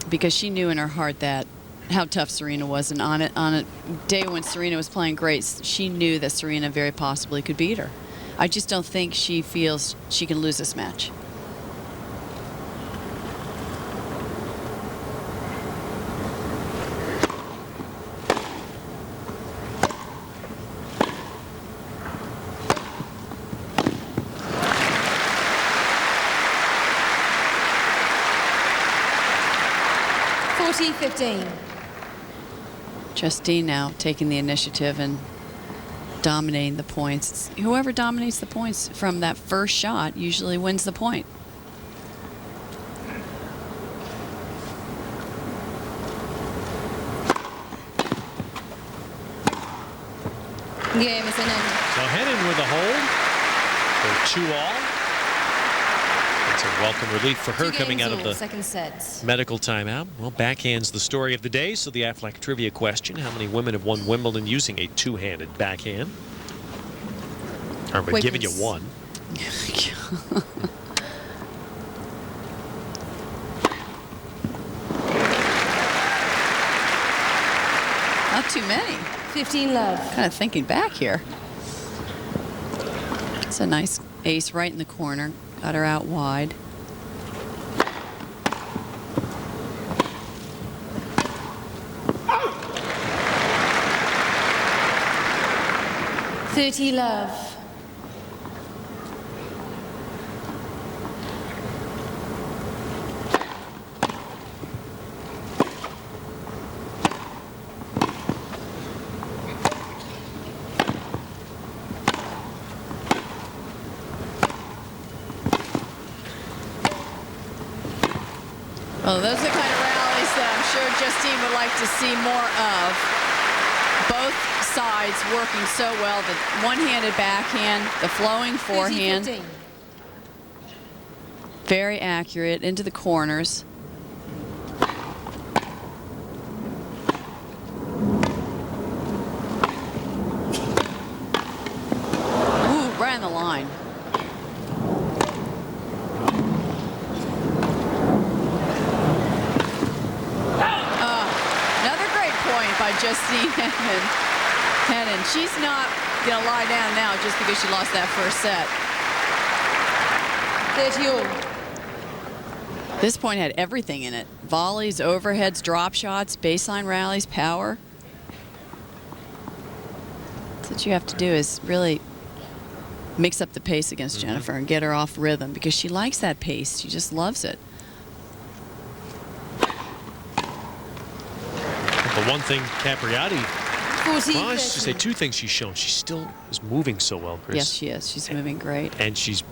because she knew in her heart that how tough Serena was, and on a day when Serena was playing great, she knew that Serena very possibly could beat her. I just don't think she feels she can lose this match. Justine now taking the initiative and dominating the points. Whoever dominates the points from that first shot usually wins the point. Game is an end. So Henin with a hold for 2-all. It's a welcome relief for her coming out of the second sets. Medical timeout. Well, backhand's the story of the day, so the Aflac trivia question: how many women have won Wimbledon using a two-handed backhand? We're giving you one. Not too many. 15 love. Kind of thinking back here. It's a nice ace right in the corner. Got her out wide. $30 love. Well, those are the kind of rallies that I'm sure Justine would like to see more of. Both sides working so well. The one-handed backhand, the flowing forehand. 50-50. Very accurate into the corners. Ooh, right on the line. By Justine Henin. She's not going to lie down now just because she lost that first set. 30 all. This point had everything in it. Volleys, overheads, drop shots, baseline rallies, power. So what you have to do is really mix up the pace against Jennifer and get her off rhythm because she likes that pace. She just loves it. The one thing Capriati, well, I should say two things she's shown. She still is moving so well, Chris. Yes, she is. She's moving great. And she's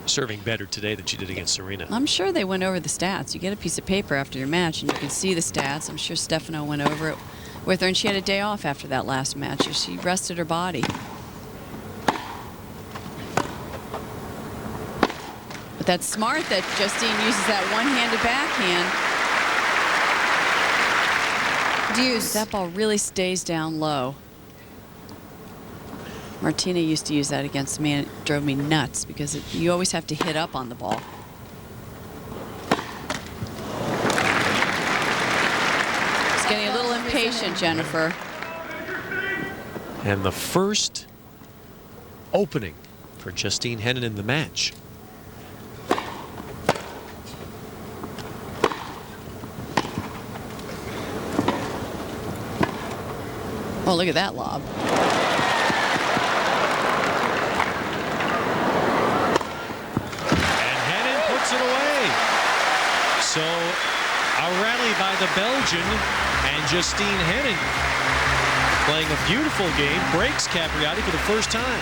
serving better today than she did against Serena. I'm sure they went over the stats. You get a piece of paper after your match and you can see the stats. I'm sure Stefano went over it with her, and she had a day off after that last match. She rested her body. But that's smart that Justine uses that one-handed backhand. Deuce. That ball really stays down low. Martina used to use that against me, and it drove me nuts because you always have to hit up on the ball. It's getting a little impatient, Jennifer. And the first opening for Justine Henin in the match. Oh, look at that lob. And Henin puts it away. So a rally by the Belgian, and Justine Henin playing a beautiful game, breaks Capriati for the first time.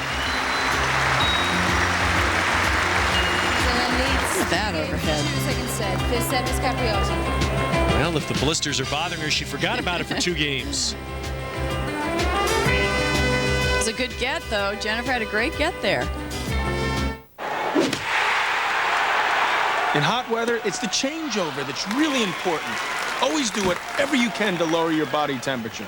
Look at that overhead. 2-second set. Fifth set is Capriati. Well, if the blisters are bothering her, she forgot about it for 2 games. It's a good get, though. Jennifer had a great get there. In hot weather, it's the changeover that's really important. Always do whatever you can to lower your body temperature.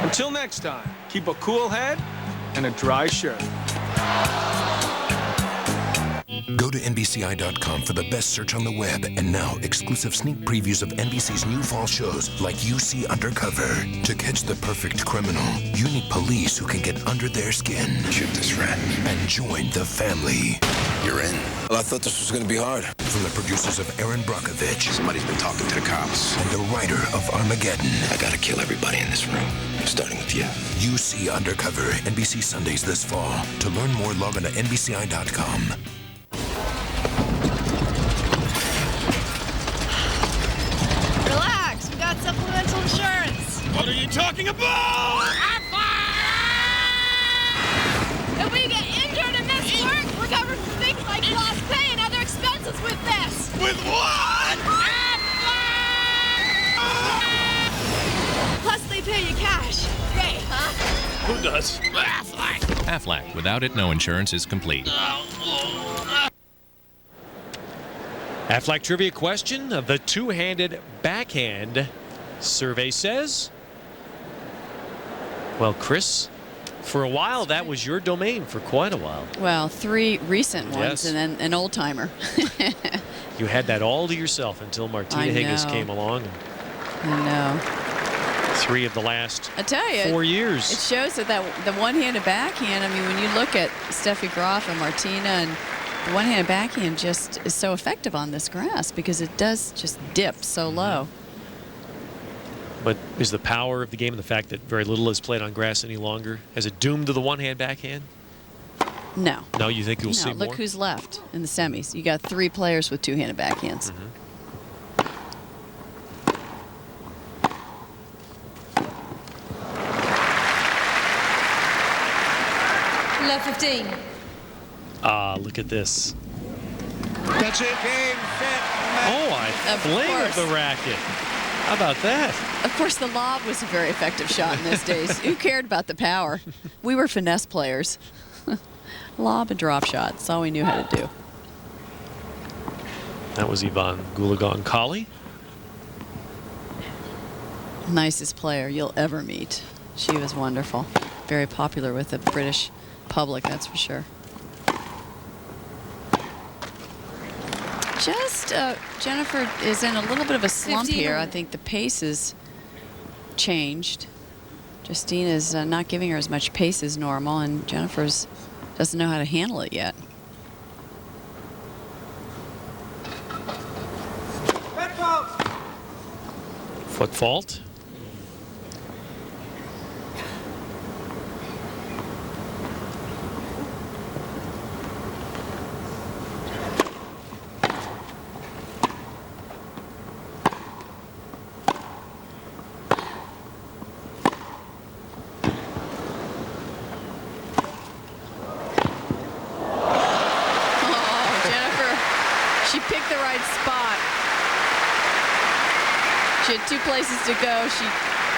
Until next time, keep a cool head and a dry shirt. Go to NBCI.com for the best search on the web. And now, exclusive sneak previews of NBC's new fall shows like You See Undercover. To catch the perfect criminal, you need police who can get under their skin. Shoot this rat. And join the family. You're in. Well, I thought this was going to be hard. From the producers of Aaron Brockovich. Somebody's been talking to the cops. And the writer of Armageddon. I gotta kill everybody in this room, starting with you. You See Undercover, NBC Sundays this fall. To learn more, log on to NBCI.com. Relax, we got supplemental insurance. What are you talking about? If we get injured and miss work, we're covered for things like lost pay and other expenses with this. With what? Plus, they pay you cash. Great, huh? Who does? Aflac. Without it, no insurance is complete. Aflac trivia question. The two-handed backhand survey says, well, Chris, for a while that was your domain for quite a while. Well, 3 recent ones, Yes. and then an old-timer. You had that all to yourself until Martina Hingis came along. I know. 3 of the last I tell you, 4 years. It shows that the one-handed backhand, I mean, when you look at Steffi Graf and Martina, and the one-handed backhand just is so effective on this grass because it does just dip so low. But is the power of the game and the fact that very little is played on grass any longer, has it doomed to the one-hand backhand? No. No, you think you'll see more? Look who's left in the semis. You got 3 players with two-handed backhands. Love 15. Ah, look at this. That's it. Game, set, Oh, I fling of the racket. How about that? Of course, the lob was a very effective shot in those days. Who cared about the power? We were finesse players. Lob and drop shot. That's all we knew how to do. That was Yvonne Goolagong-Collie. Nicest player you'll ever meet. She was wonderful. Very popular with the British public, that's for sure. Jennifer is in a little bit of a slump here. I think the pace has changed. Justine is not giving her as much pace as normal, and Jennifer's doesn't know how to handle it yet. Foot fault. She had 2 places to go. She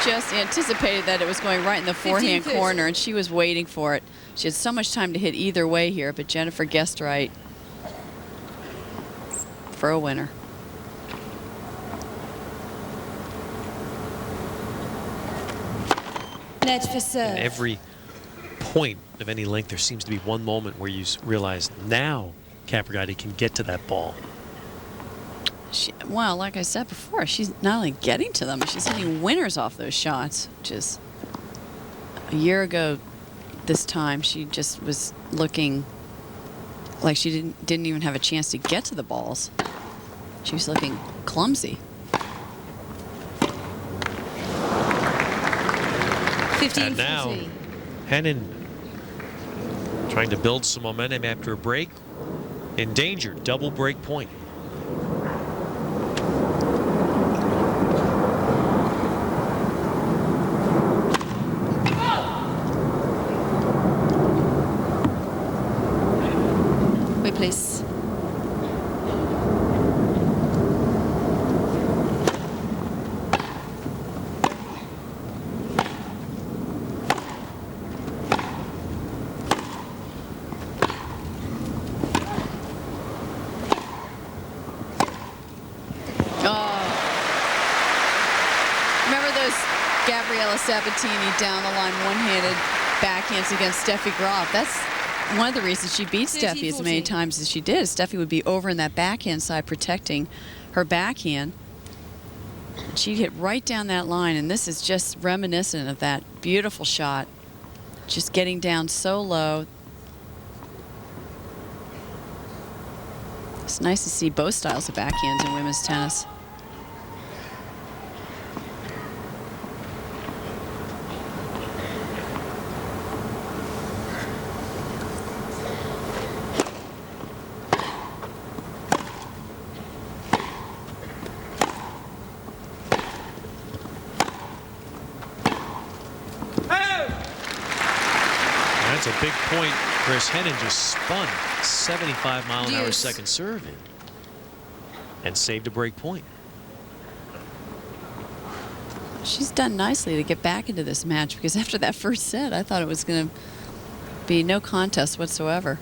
just anticipated that it was going right in the forehand corner, and she was waiting for it. She had so much time to hit either way here, but Jennifer guessed right for a winner. Net for serve. In every point of any length, there seems to be one moment where you realize now Capriati can get to that ball. Well, like I said before, she's not only getting to them, she's hitting winners off those shots, which is a year ago this time she just was looking like she didn't even have a chance to get to the balls. She was looking clumsy. 15 and now Henin trying to build some momentum after a break. In danger, double break point. Wait, please. Sabatini down the line, one-handed backhands against Steffi Graf. That's one of the reasons she beat Steffi as many times as she did. Steffi would be over in that backhand side protecting her backhand. She'd hit right down that line, and this is just reminiscent of that beautiful shot. Just getting down so low. It's nice to see both styles of backhands in women's tennis. That's a big point. Chris Henin just spun 75-mile-an-hour second serve in and saved a break point. She's done nicely to get back into this match, because after that first set, I thought it was going to be no contest whatsoever.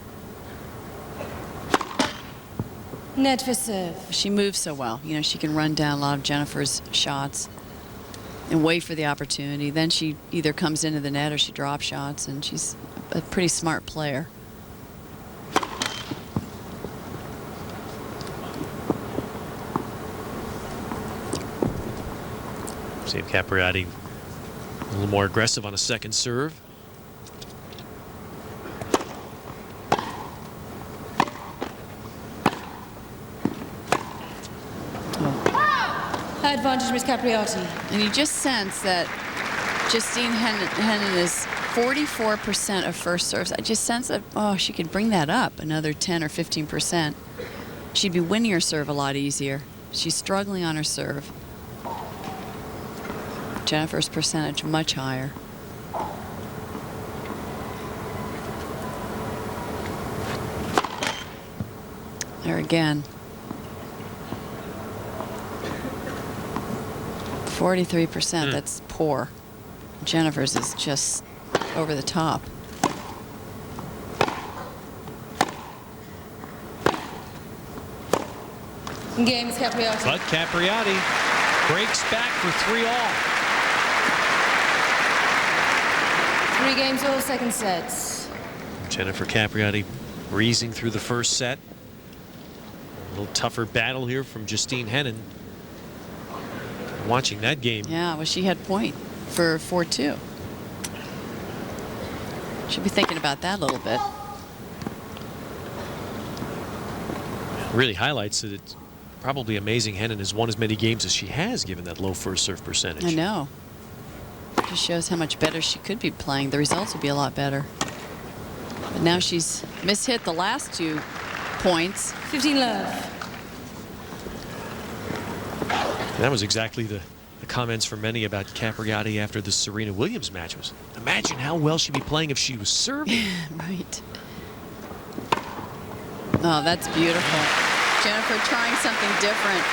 Net for serve. She moves so well. You know, she can run down a lot of Jennifer's shots and wait for the opportunity. Then she either comes into the net or she drops shots, and she's a pretty smart player. See if Capriati a little more aggressive on a second serve. Advantage, Miss Capriati. And you just sense that Justine Henin is 44% of first serves. I just sense that, oh, she could bring that up another 10 or 15%. She'd be winning her serve a lot easier. She's struggling on her serve. Jennifer's percentage much higher. There again. 43%, that's poor. Jennifer's is just over the top. Game is Capriati. But Capriati breaks back for 3-all. 3 games, all second sets. Jennifer Capriati breezing through the first set. A little tougher battle here from Justine Henin. Watching that game. Yeah, well, she had point for 4-2. Should be thinking about that a little bit. Really highlights that it's probably amazing Henin has won as many games as she has, given that low first serve percentage. I know. Just shows how much better she could be playing. The results would be a lot better. But now she's mishit the last 2 points. 15 love. That was exactly the comments from many about Capriati after the Serena Williams match. Was imagine how well she'd be playing if she was serving. Right. Oh, that's beautiful. Jennifer trying something different.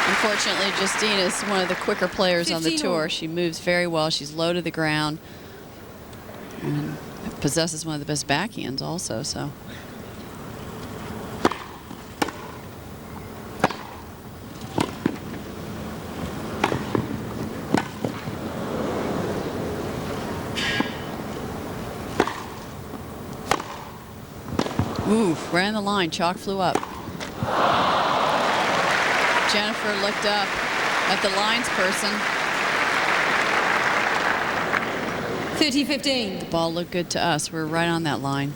Unfortunately, Justine is one of the quicker players on the tour. She moves very well. She's low to the ground and possesses one of the best backhands also. So. Ooh, ran the line. Chalk flew up. Jennifer looked up at the lines person. 30-15. The ball looked good to us. We're right on that line.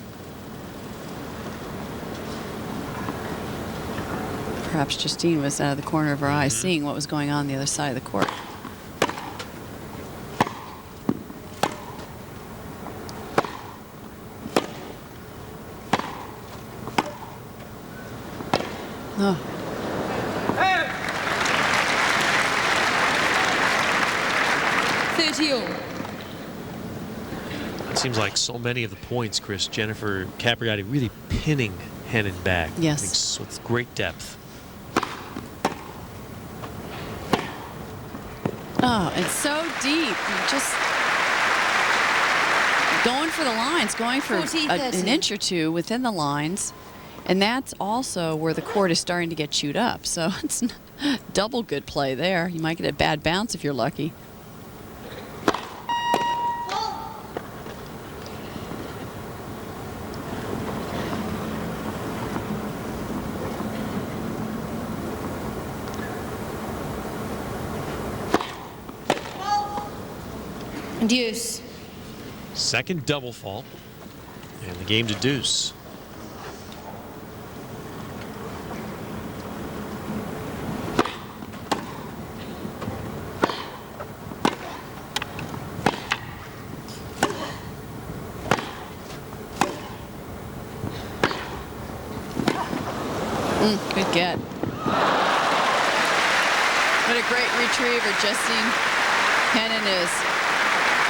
Perhaps Justine was out of the corner of her eye, seeing what was going on the other side of the court. Oh. 30 all. It seems like so many of the points, Chris, Jennifer Capriati really pinning Henin back. Yes. I think with great depth. Oh, it's so deep. Just going for the lines, going for an inch or two within the lines. And that's also where the court is starting to get chewed up. So it's double good play there. You might get a bad bounce if you're lucky. Deuce. Second double fault. And the game to deuce. Good get. What a great retriever Justine Henin is.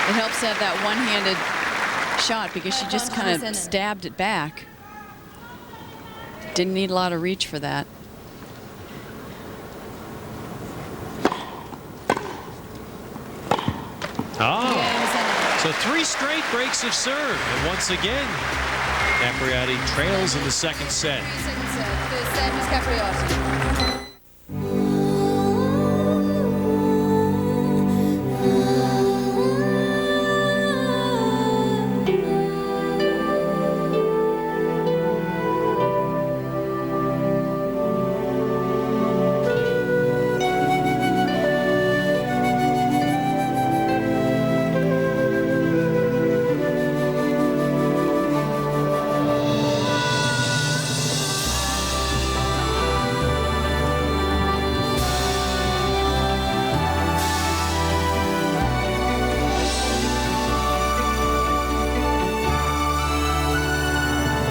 It helps to have that one-handed shot because she just kind of stabbed it back. Didn't need a lot of reach for that. Oh, so 3 straight breaks of serve. And once again, Capriati trails in the second set. Second set. First set was Capriati.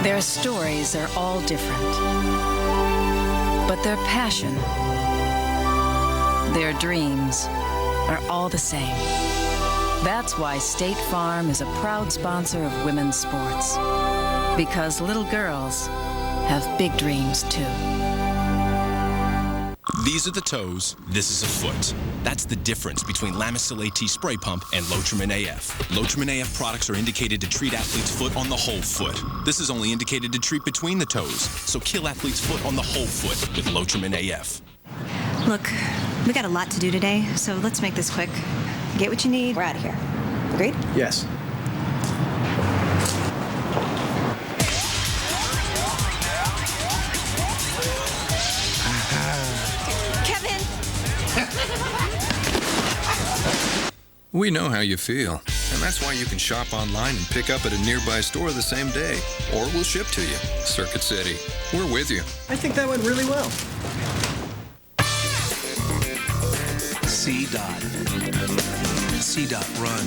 Their stories are all different, but their passion, their dreams are all the same. That's why State Farm is a proud sponsor of women's sports, because little girls have big dreams too. These are the toes, this is a foot. That's the difference between Lamisil AT Spray Pump and Lotrimin AF. Lotrimin AF products are indicated to treat athlete's foot on the whole foot. This is only indicated to treat between the toes, so kill athlete's foot on the whole foot with Lotrimin AF. Look, we got a lot to do today, so let's make this quick. Get what you need, we're out of here. Agreed? Yes. We know how you feel, and that's why you can shop online and pick up at a nearby store the same day, or we'll ship to you. Circuit City, we're with you. I think that went really well. C. Dot. C. Dot run.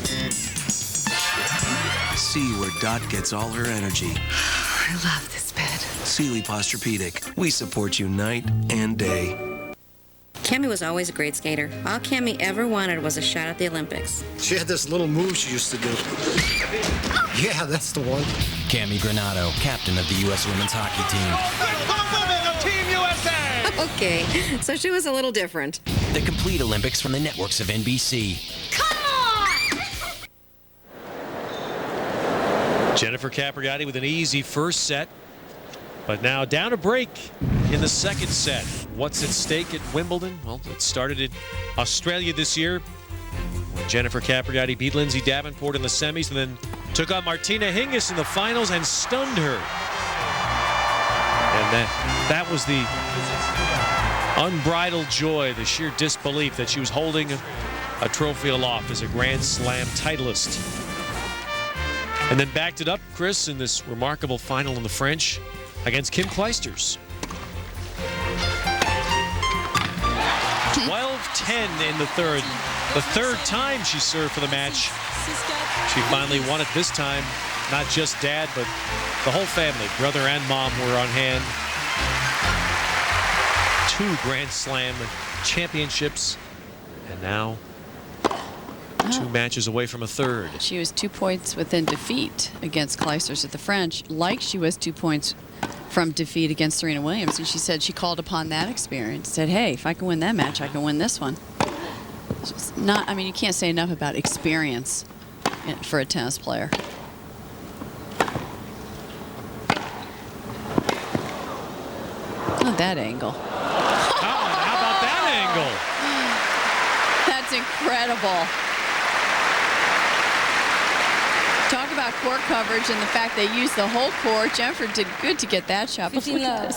See where Dot gets all her energy. I love this bed. Sealy Posturepedic. We support you night and day. Cami was always a great skater. All Cami ever wanted was a shot at the Olympics. She had this little move she used to do. Yeah, that's the one. Cami Granado, captain of the U.S. women's hockey team. The women of Team USA! Okay, so she was a little different. The complete Olympics from the networks of NBC. Jennifer Capriati with an easy first set, but now down a break in the second set. What's at stake at Wimbledon? Well, it started in Australia this year when Jennifer Capriati beat Lindsay Davenport in the semis and then took on Martina Hingis in the finals and stunned her. And that was the unbridled joy, the sheer disbelief that she was holding a trophy aloft as a Grand Slam titleist. And then backed it up, Chris, in this remarkable final in the French against Kim Clijsters. 12-10 in the third. The third time she served for the match. She finally won it this time. Not just dad, but the whole family, brother and mom, were on hand. 2 Grand Slam championships, and now 2 matches away from a third. She was 2 points within defeat against Clijsters at the French, like she was 2 points from defeat against Serena Williams. And she said she called upon that experience, said, hey, if I can win that match, I can win this one. It's not, I mean, you can't say enough about experience for a tennis player. Oh, that angle. How about that angle? That's incredible. Talk about court coverage and the fact they used the whole court. Jennifer did good to get that shot. 15 love.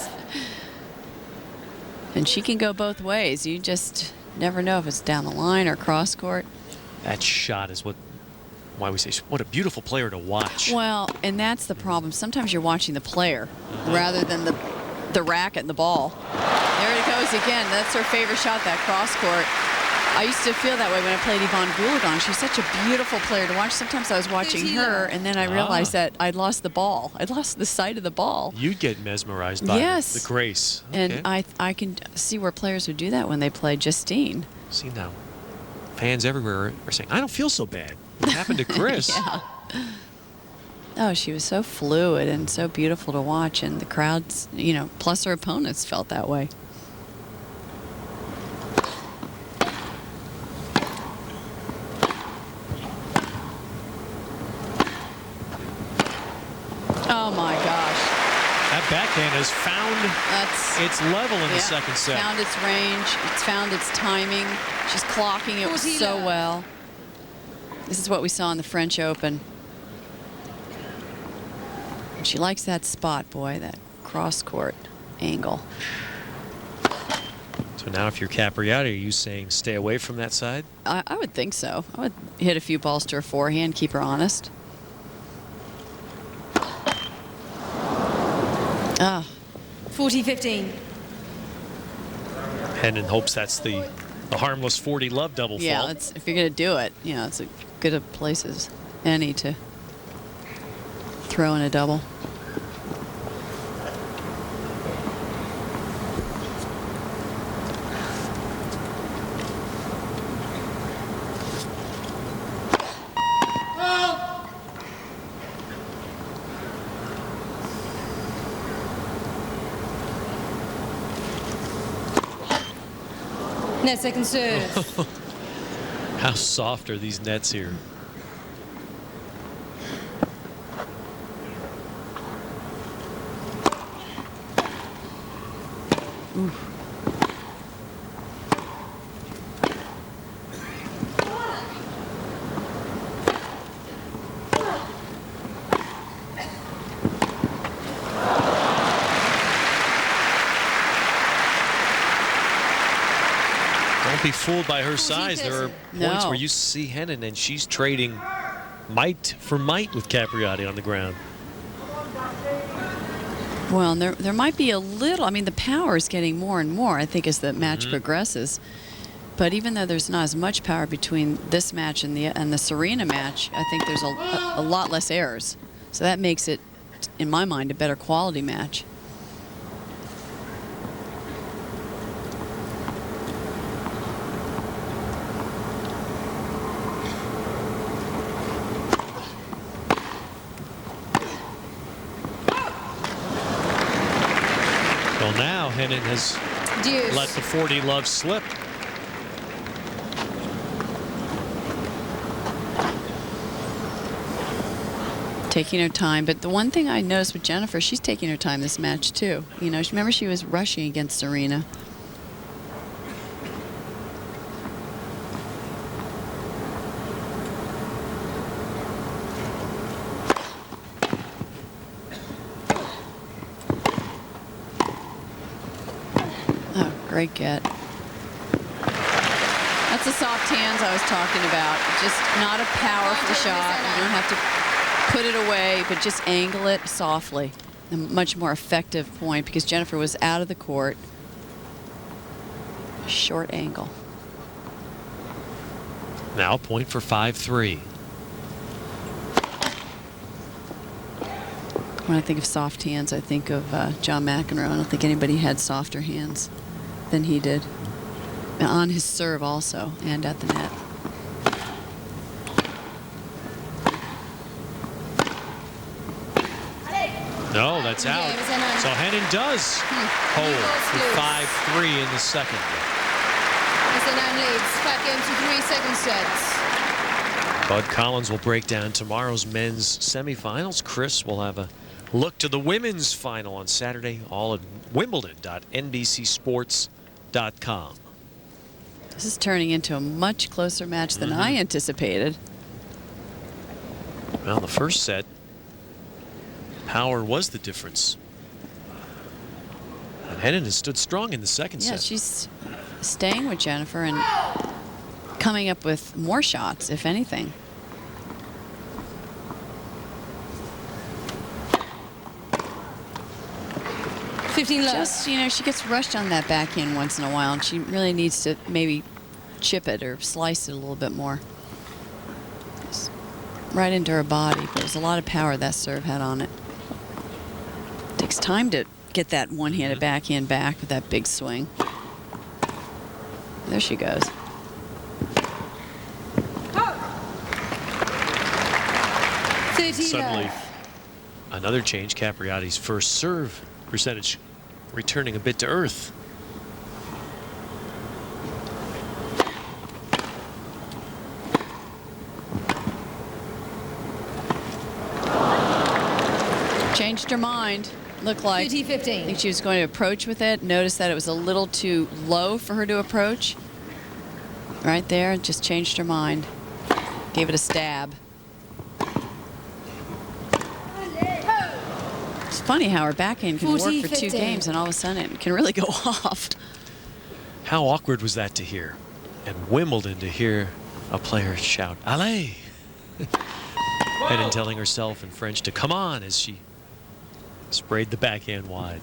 And she can go both ways. You just never know if it's down the line or cross court. That shot is why we say what a beautiful player to watch. Well, and that's the problem. Sometimes you're watching the player rather than the racket and the ball. There it goes again. That's her favorite shot, that cross court. I used to feel that way when I played Yvonne Goolagong. She's such a beautiful player to watch. Sometimes I was watching her, and then I realized that I'd lost the ball. I'd lost the sight of the ball. You'd get mesmerized by the grace. Okay. And I can see where players would do that when they play Justine. See now, fans everywhere are saying, I don't feel so bad. What happened to Chris? Yeah. Oh, she was so fluid and so beautiful to watch, and the crowds, you know, plus her opponents felt that way. Oh my gosh. That backhand has found its level in the second set. Found its range. It's found its timing. She's clocking it so well. This is what we saw in the French Open. And she likes that spot, boy, that cross-court angle. So now if you're Capriati, are you saying stay away from that side? I would think so. I would hit a few balls to her forehand, keep her honest. 40-15. Henin hopes that's the harmless 40 love double fault. Yeah, if you're going to do it, you know, it's a good of places any to throw in a double. Net second serve. How soft are these nets here? Oof. Don't be fooled by her size. There are points where you see Henin and she's trading might for might with Capriati on the ground. Well, there might be a little. I mean, the power is getting more and more, I think, as the match progresses. But even though there's not as much power between this match and the Serena match, I think there's a lot less errors. So that makes it, in my mind, a better quality match. Well, now Henin has let the 40 love slip. Taking her time, but the one thing I noticed with Jennifer, she's taking her time this match too. You know, remember she was rushing against Serena. Oh, great get. That's the soft hands I was talking about. Just not a powerful shot. You don't have to put it away, but just angle it softly. A much more effective point because Jennifer was out of the court. Short angle. Now point for 5-3. When I think of soft hands, I think of John McEnroe. I don't think anybody had softer hands than he did. On his serve also, and at the net. No, that's out. So Henin does hold for 5-3 in the second. Henin leads 5 games to 3 second sets. Bud Collins will break down tomorrow's men's semifinals. Chris will have a look to the women's final on Saturday, all at wimbledon.nbcsports.com. This is turning into a much closer match than I anticipated. Well, the first set, power was the difference. And Henin has stood strong in the second set. Yeah, she's staying with Jennifer and coming up with more shots, if anything. Just, you know, she gets rushed on that backhand once in a while, and she really needs to maybe chip it or slice it a little bit more. Just right into her body. There's a lot of power that serve had on it. Takes time to get that one-handed backhand back with that big swing. There she goes. Suddenly, another change. Capriati's first serve percentage returning a bit to earth. Changed her mind. Looked like 50-15. I think she was going to approach with it. Noticed that it was a little too low for her to approach. Right there, just changed her mind. Gave it a stab. It's funny how her backhand can work for 2 games and all of a sudden it can really go off. How awkward was that to hear? And Wimbledon to hear a player shout, "Allez!" Henin telling herself in French to come on as she sprayed the backhand wide.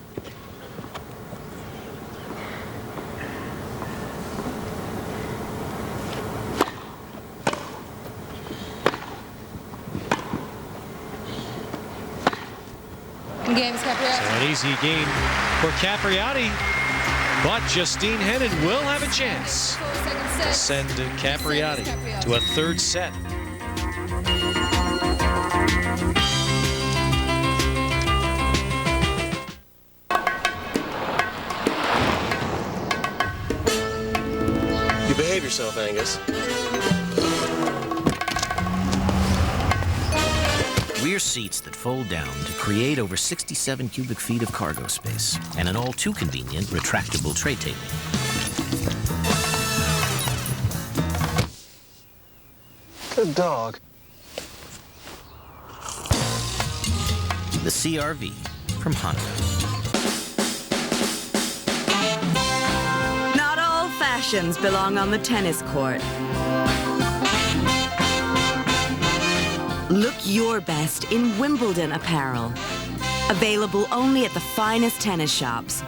Games Capriati. So an easy game for Capriati, but Justine Henin will have a chance to send Capriati to a 3rd set. You behave yourself, Angus. Rear seats that fold down to create over 67 cubic feet of cargo space and an all too convenient retractable tray table. Good dog. The CR-V from Honda. Not old-fashioned. passions belong on the tennis court. Look your best in Wimbledon apparel. Available only at the finest tennis shops.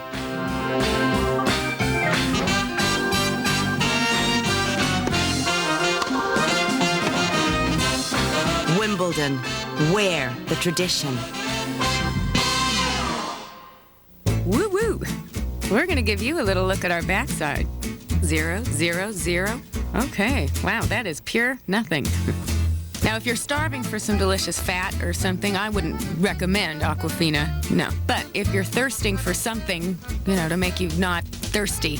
Wimbledon, wear the tradition. Woo woo! We're gonna give you a little look at our backside. 0, 0, 0. Okay, wow, that is pure nothing. Now, if you're starving for some delicious fat or something, I wouldn't recommend Aquafina, no. But if you're thirsting for something, to make you not thirsty,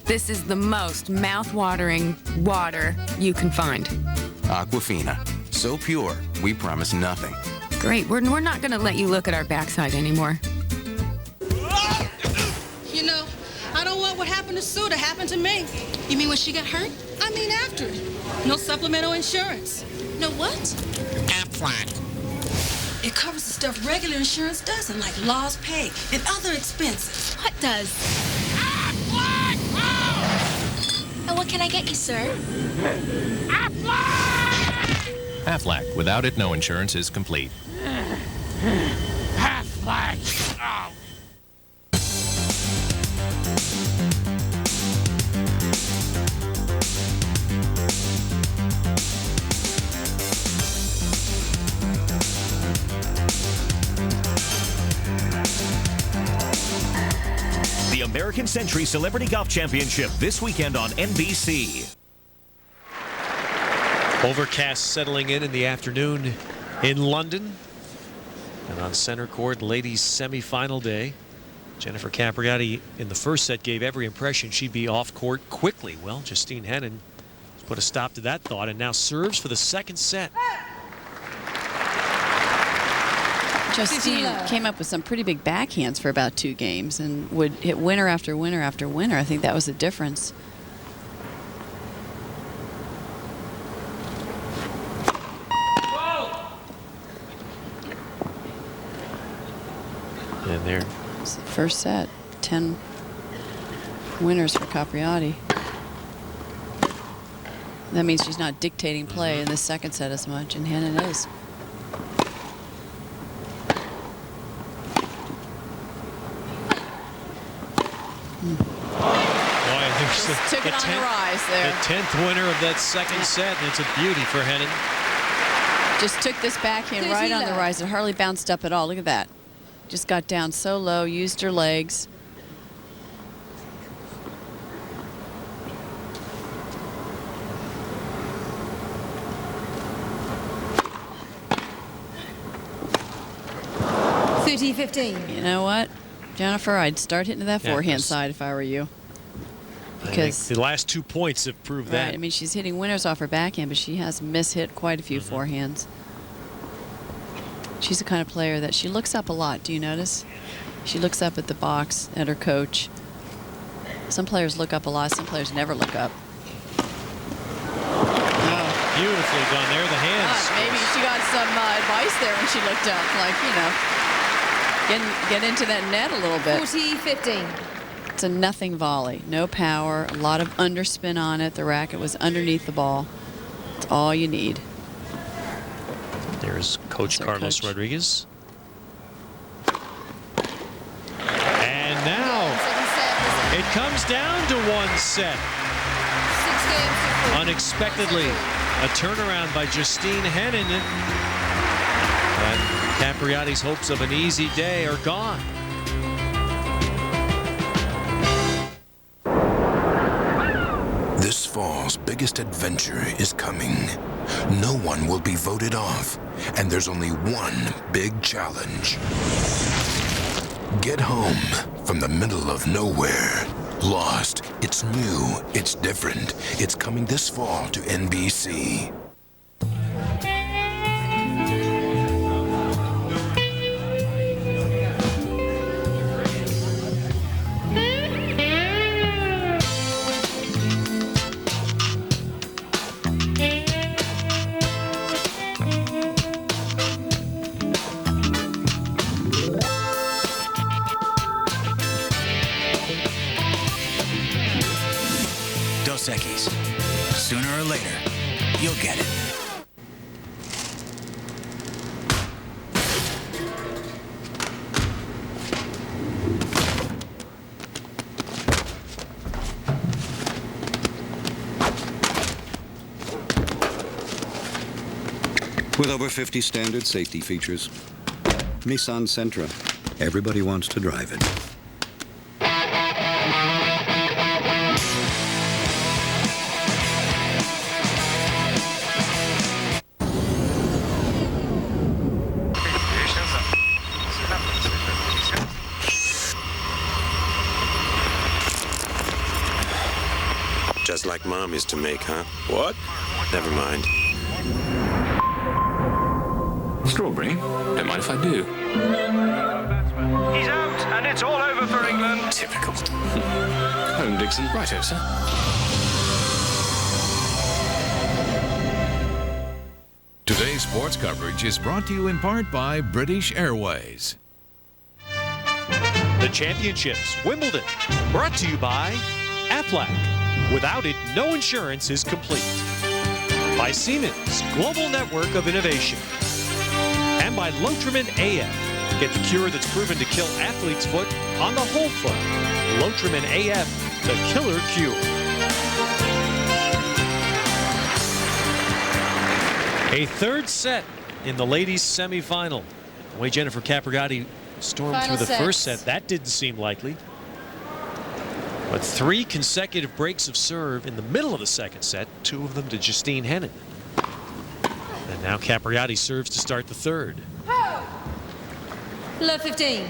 this is the most mouth-watering water you can find. Aquafina. So pure, we promise nothing. Great, we're not gonna let you look at our backside anymore. I don't want what happened to Sue to happen to me. You mean when she got hurt? I mean after it. No supplemental insurance. No what? Aflac. It covers the stuff regular insurance doesn't, like lost pay and other expenses. What does? Aflac! And what can I get you, sir? Aflac! Aflac. Without it, no insurance is complete. Aflac! Oh. The American Century Celebrity Golf Championship this weekend on NBC. Overcast settling in the afternoon in London. And on center court, ladies semifinal day. Jennifer Capriati in the first set gave every impression she'd be off court quickly. Well, Justine Henin put a stop to that thought and now serves for the second set. Justine came up with some pretty big backhands for about 2 games and would hit winner after winner after winner. I think that was the difference. And there. It's the first set. 10 winners for Capriati. That means she's not dictating play in the second set as much, and Henin is. Took it on the rise there. The 10th winner of that second set, and it's a beauty for Henin. Just took this backhand right on the rise. It hardly bounced up at all. Look at that. Just got down so low, used her legs. You know what, Jennifer? I'd start hitting to that forehand side if I were you. Because the last 2 points have proved that. I mean, she's hitting winners off her backhand, but she has mishit quite a few forehands. She's the kind of player that she looks up a lot. Do you notice? She looks up at the box, at her coach. Some players look up a lot. Some players never look up. Beautifully done there, the hands. Maybe she got some advice there when she looked up, like, get into that net a little bit. 40-15. It's a nothing volley. No power, a lot of underspin on it. The racket was underneath the ball. It's all you need. There's Coach Carlos Rodriguez. And now it comes down to 1 set. Unexpectedly, a turnaround by Justine Henin. And Capriati's hopes of an easy day are gone. This fall's biggest adventure is coming. No one will be voted off, and there's only one big challenge. Get home from the middle of nowhere. Lost. It's new. It's different. It's coming this fall to NBC. Sooner or later, you'll get it. With over 50 standard safety features, Nissan Sentra. Everybody wants to drive it. Just like Mom used to make, huh? What? Never mind. Strawberry? Don't mind if I do. He's out, and it's all over for England. Typical. Home, Dixon. Righto, sir. Today's sports coverage is brought to you in part by British Airways. The championships, Wimbledon, brought to you by Aflac. Without it, no insurance is complete. By Siemens, global network of innovation. And by Lotrimin AF. Get the cure that's proven to kill athlete's foot on the whole foot. Lotrimin AF, the killer cure. A third set in the ladies' semifinal. The way Jennifer Capriati stormed Final through the sets. first set, that didn't seem likely. But 3 consecutive breaks of serve in the middle of the second set, 2 of them to Justine Henin. And now Capriati serves to start the third. Love 15.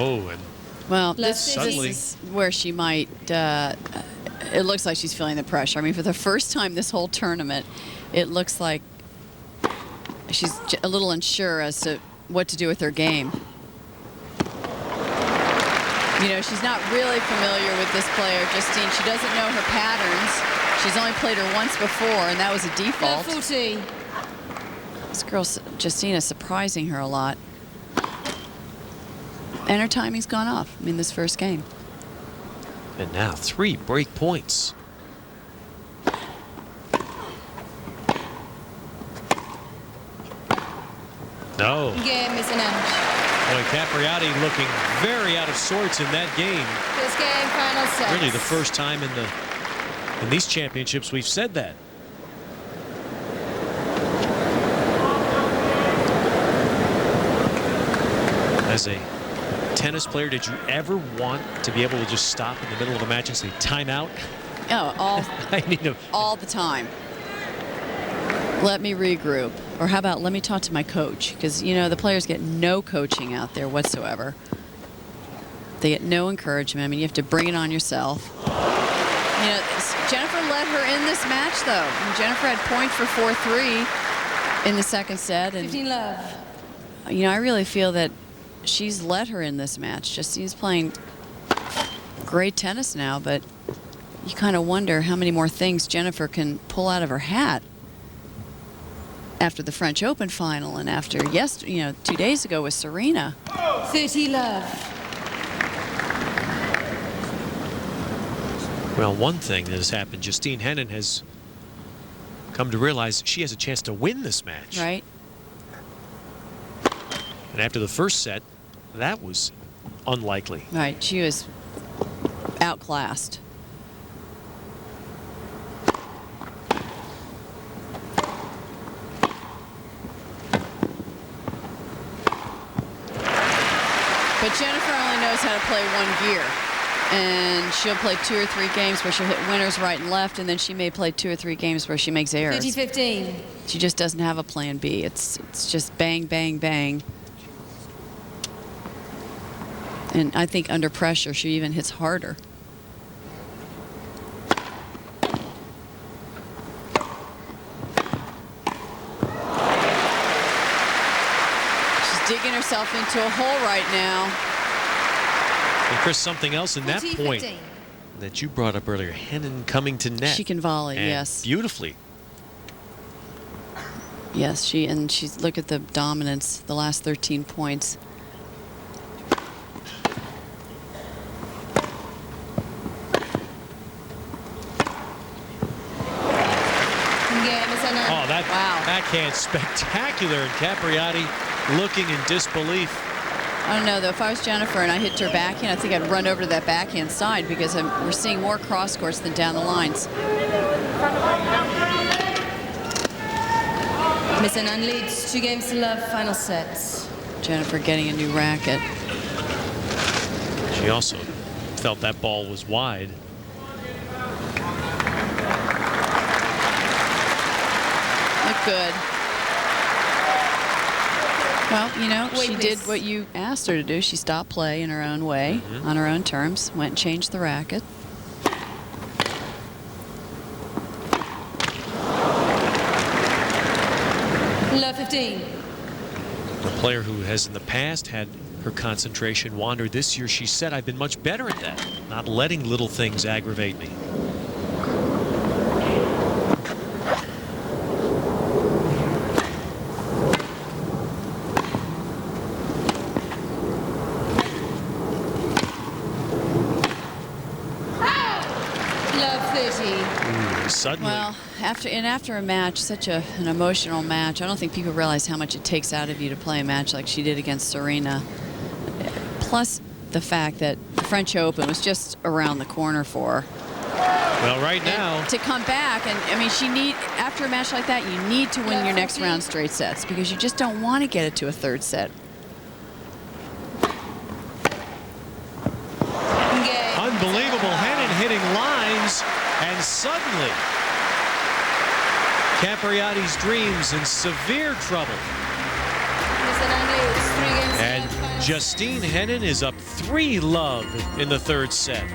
Oh, and well, this suddenly is where she might. It looks like she's feeling the pressure. I mean, for the first time this whole tournament, it looks like she's a little unsure as to what to do with her game. You know, she's not really familiar with this player, Justine. She doesn't know her patterns. She's only played her once before, and that was a default. Love 40. This girl, Justine, is surprising her a lot. And her timing's gone off. I mean, this first game. And now 3 break points. No. Game is an end. Boy, Capriati looking very out of sorts in that game. This game, final set. Really the first time in these championships we've said that. As a tennis player, did you ever want to be able to just stop in the middle of a match and say timeout? Oh, I need all the time. Let me regroup. Or how about let me talk to my coach? Because, you know, the players get no coaching out there whatsoever. They get no encouragement. I mean, you have to bring it on yourself. You know, Jennifer led her in this match, though. And Jennifer had point for 4-3 in the second set. And 15 love. You know, I really feel that she's led her in this match. Justine's playing great tennis now, but you kind of wonder how many more things Jennifer can pull out of her hat after the French Open final and after 2 days ago with Serena. 30 love. Well, one thing that has happened, Justine Henin has come to realize she has a chance to win this match. Right. And after the first set, that was unlikely. Right, she was outclassed. But Jennifer only knows how to play one gear. And she'll play 2 or 3 games where she'll hit winners right and left, and then she may play 2 or 3 games where she makes errors. 50-15. She just doesn't have a plan B. It's just bang, bang, bang. And I think under pressure, she even hits harder. She's digging herself into a hole right now. And Chris, something else in that 14-15. point that you brought up earlier, Henin coming to net. She can volley, and yes. beautifully. Yes, she's look at the dominance, the last 13 points. Oh, that backhand spectacular, and Capriati looking in disbelief. I don't know, though. If I was Jennifer and I hit her backhand, I think I'd run over to that backhand side because we're seeing more cross courts than down the lines. Miss Henin leads 2 games to love, final sets. Jennifer getting a new racket. She also felt that ball was wide. Looked good. Well, you know, she did what you asked her to do. She stopped play in her own way, on her own terms, went and changed the racket. Love 15. A player who has in the past had her concentration wander. This year she said, I've been much better at that, not letting little things aggravate me. Suddenly. Well, after a match, such an emotional match, I don't think people realize how much it takes out of you to play a match like she did against Serena. Plus the fact that the French Open was just around the corner for her. Well, right now, to come back, and I mean, after a match like that, you need to win your next round straight sets because you just don't want to get it to a third set. Unbelievable. Henin hitting lines. And suddenly, Capriati's dreams in severe trouble. And Justine Henin is up 3-love in the third set.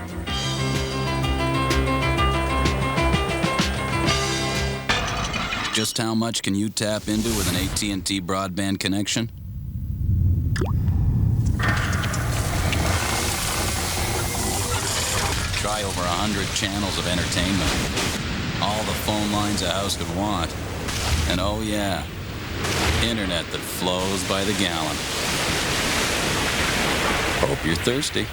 Just how much can you tap into with an AT&T broadband connection? Try over 100 channels of entertainment. All the phone lines a house could want. And oh yeah, internet that flows by the gallon. Hope you're thirsty.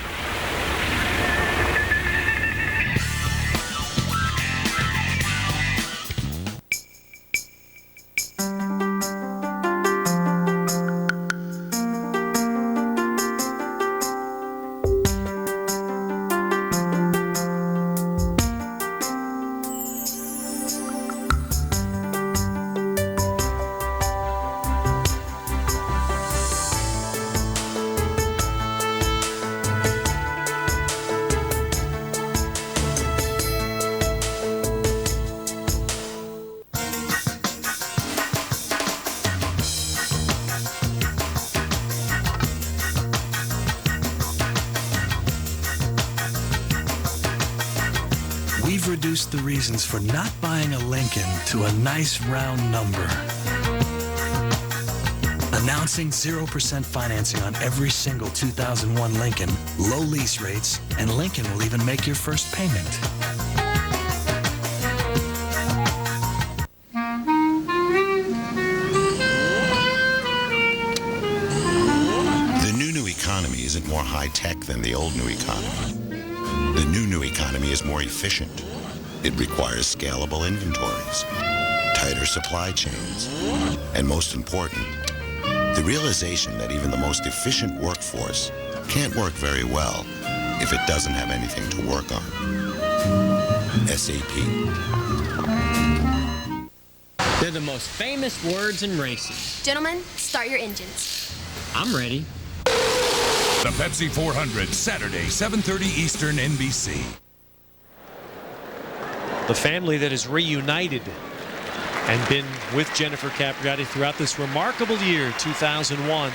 We've reduced the reasons for not buying a Lincoln to a nice round number. Announcing 0% financing on every single 2001 Lincoln, low lease rates, and Lincoln will even make your first payment. The new economy isn't more high-tech than the old new economy. The new economy is more efficient. It requires scalable inventories, tighter supply chains, and most important, the realization that even the most efficient workforce can't work very well if it doesn't have anything to work on. SAP. They're the most famous words in racing. Gentlemen, start your engines. I'm ready. The Pepsi 400, Saturday, 7:30 Eastern, NBC. The family that is reunited and been with Jennifer Capriati throughout this remarkable year, 2001.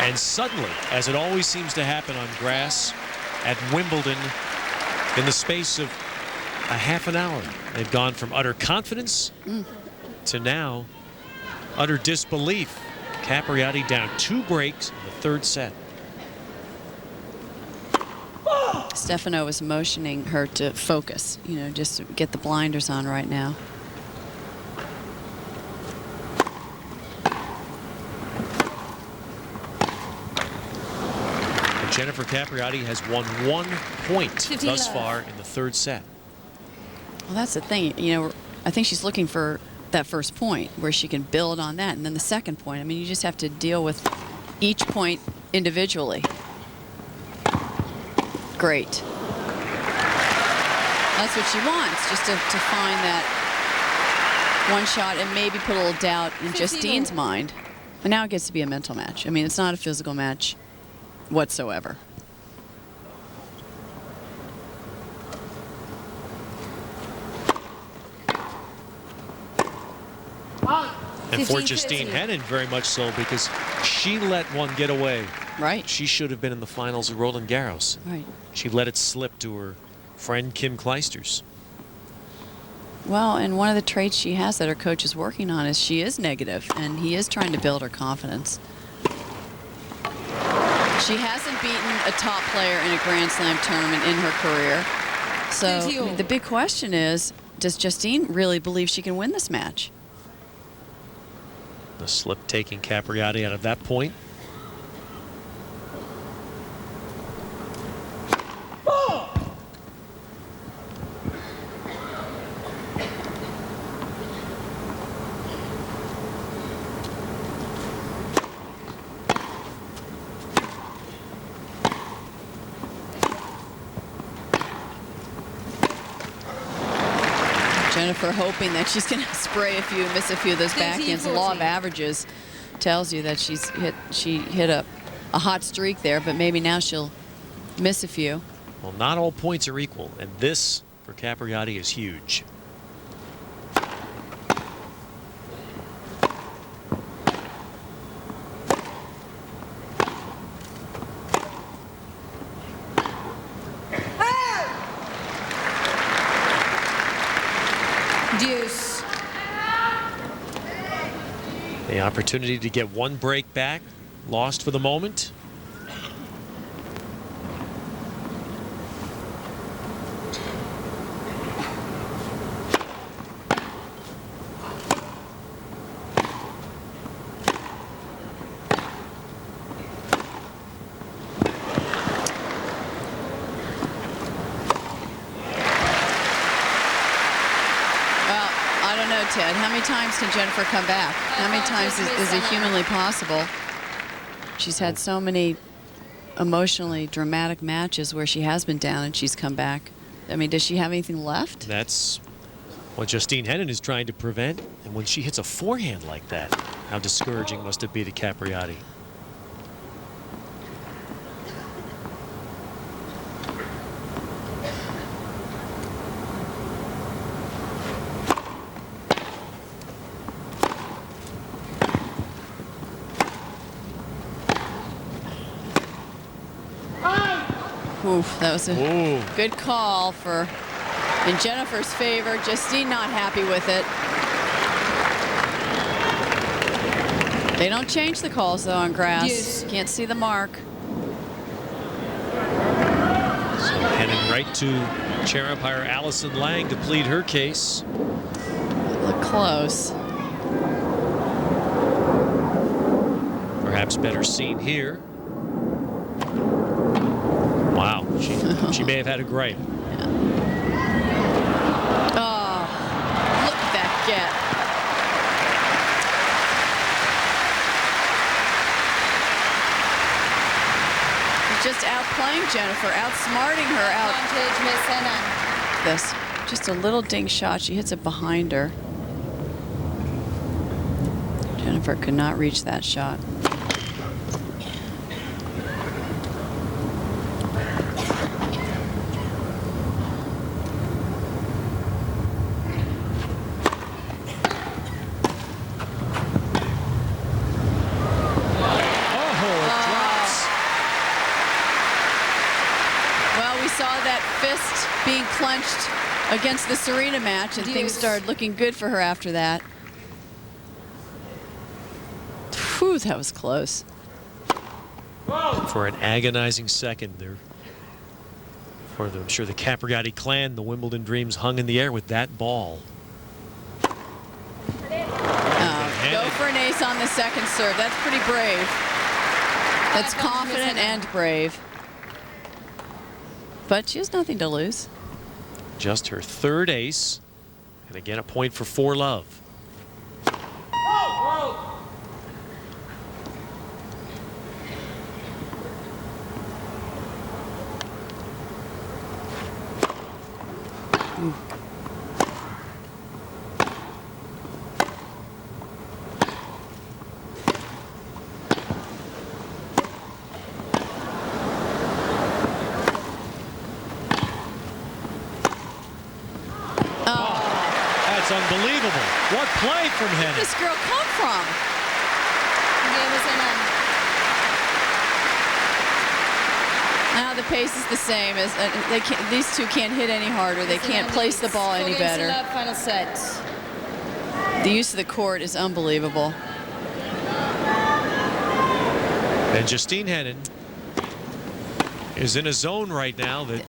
And suddenly, as it always seems to happen on grass at Wimbledon, in the space of a half an hour, they've gone from utter confidence to now utter disbelief. Capriati down 2 breaks in the third set. Stefano was motioning her to focus, you know, just to get the blinders on right now. And Jennifer Capriati has won 1 point 50 thus love. far in the 3rd set. Well, that's the thing. You know, I think she's looking for that first point where she can build on that. And then the second point, I mean, you just have to deal with each point individually. Great. That's what she wants, just to find that one shot and maybe put a little doubt in Justine's mind. And now it gets to be a mental match. I mean, it's not a physical match whatsoever. And for Justine Henin, very much so, because she let one get away. Right. She should have been in the finals of Roland Garros. Right. She let it slip to her friend Kim Kleisters. Well, and one of the traits she has that her coach is working on is she is negative, and he is trying to build her confidence. She hasn't beaten a top player in a Grand Slam tournament in her career. So I mean, the big question is, does Justine really believe she can win this match? The slip taking Capriati out of that point. Jennifer hoping that she's going to spray a few, miss a few of those backhands. The law of averages tells you that she hit a hot streak there, but maybe now she'll miss a few. Well, not all points are equal, and this for Capriati is huge. Deuce. The opportunity to get one break back, lost for the moment. Ted, how many times can Jennifer come back? How many times is it humanly possible? She's had so many emotionally dramatic matches where she has been down and she's come back. I mean, does she have anything left? That's what Justine Henin is trying to prevent. And when she hits a forehand like that, how discouraging must it be to Capriati? Oof, that was a good call in Jennifer's favor. Justine not happy with it. They don't change the calls though on grass. Yes. Can't see the mark. So heading right to chair umpire Allison Lang to plead her case. Look close. Perhaps better seen here. Wow, she may have had a gripe. Yeah. Oh, look at that get. Just outplaying Jennifer, outsmarting her out. Advantage, Miss Henin. This, just a little ding shot. She hits it behind her. Jennifer could not reach that shot. Being clenched against the Serena match, and things started looking good for her after that. Whew, that was close. For an agonizing second there. I'm sure the Capriati clan, the Wimbledon dreams hung in the air with that ball. Go for an ace on the second serve. That's pretty brave. That's confident and brave. But she has nothing to lose. Just her third ace. And again, a point for 4-love. That's unbelievable. What play from Henin? Where did this girl come from? Now the pace is the same. As these two can't hit any harder. They can't place the ball any better. Final set. The use of the court is unbelievable. And Justine Henin is in a zone right now that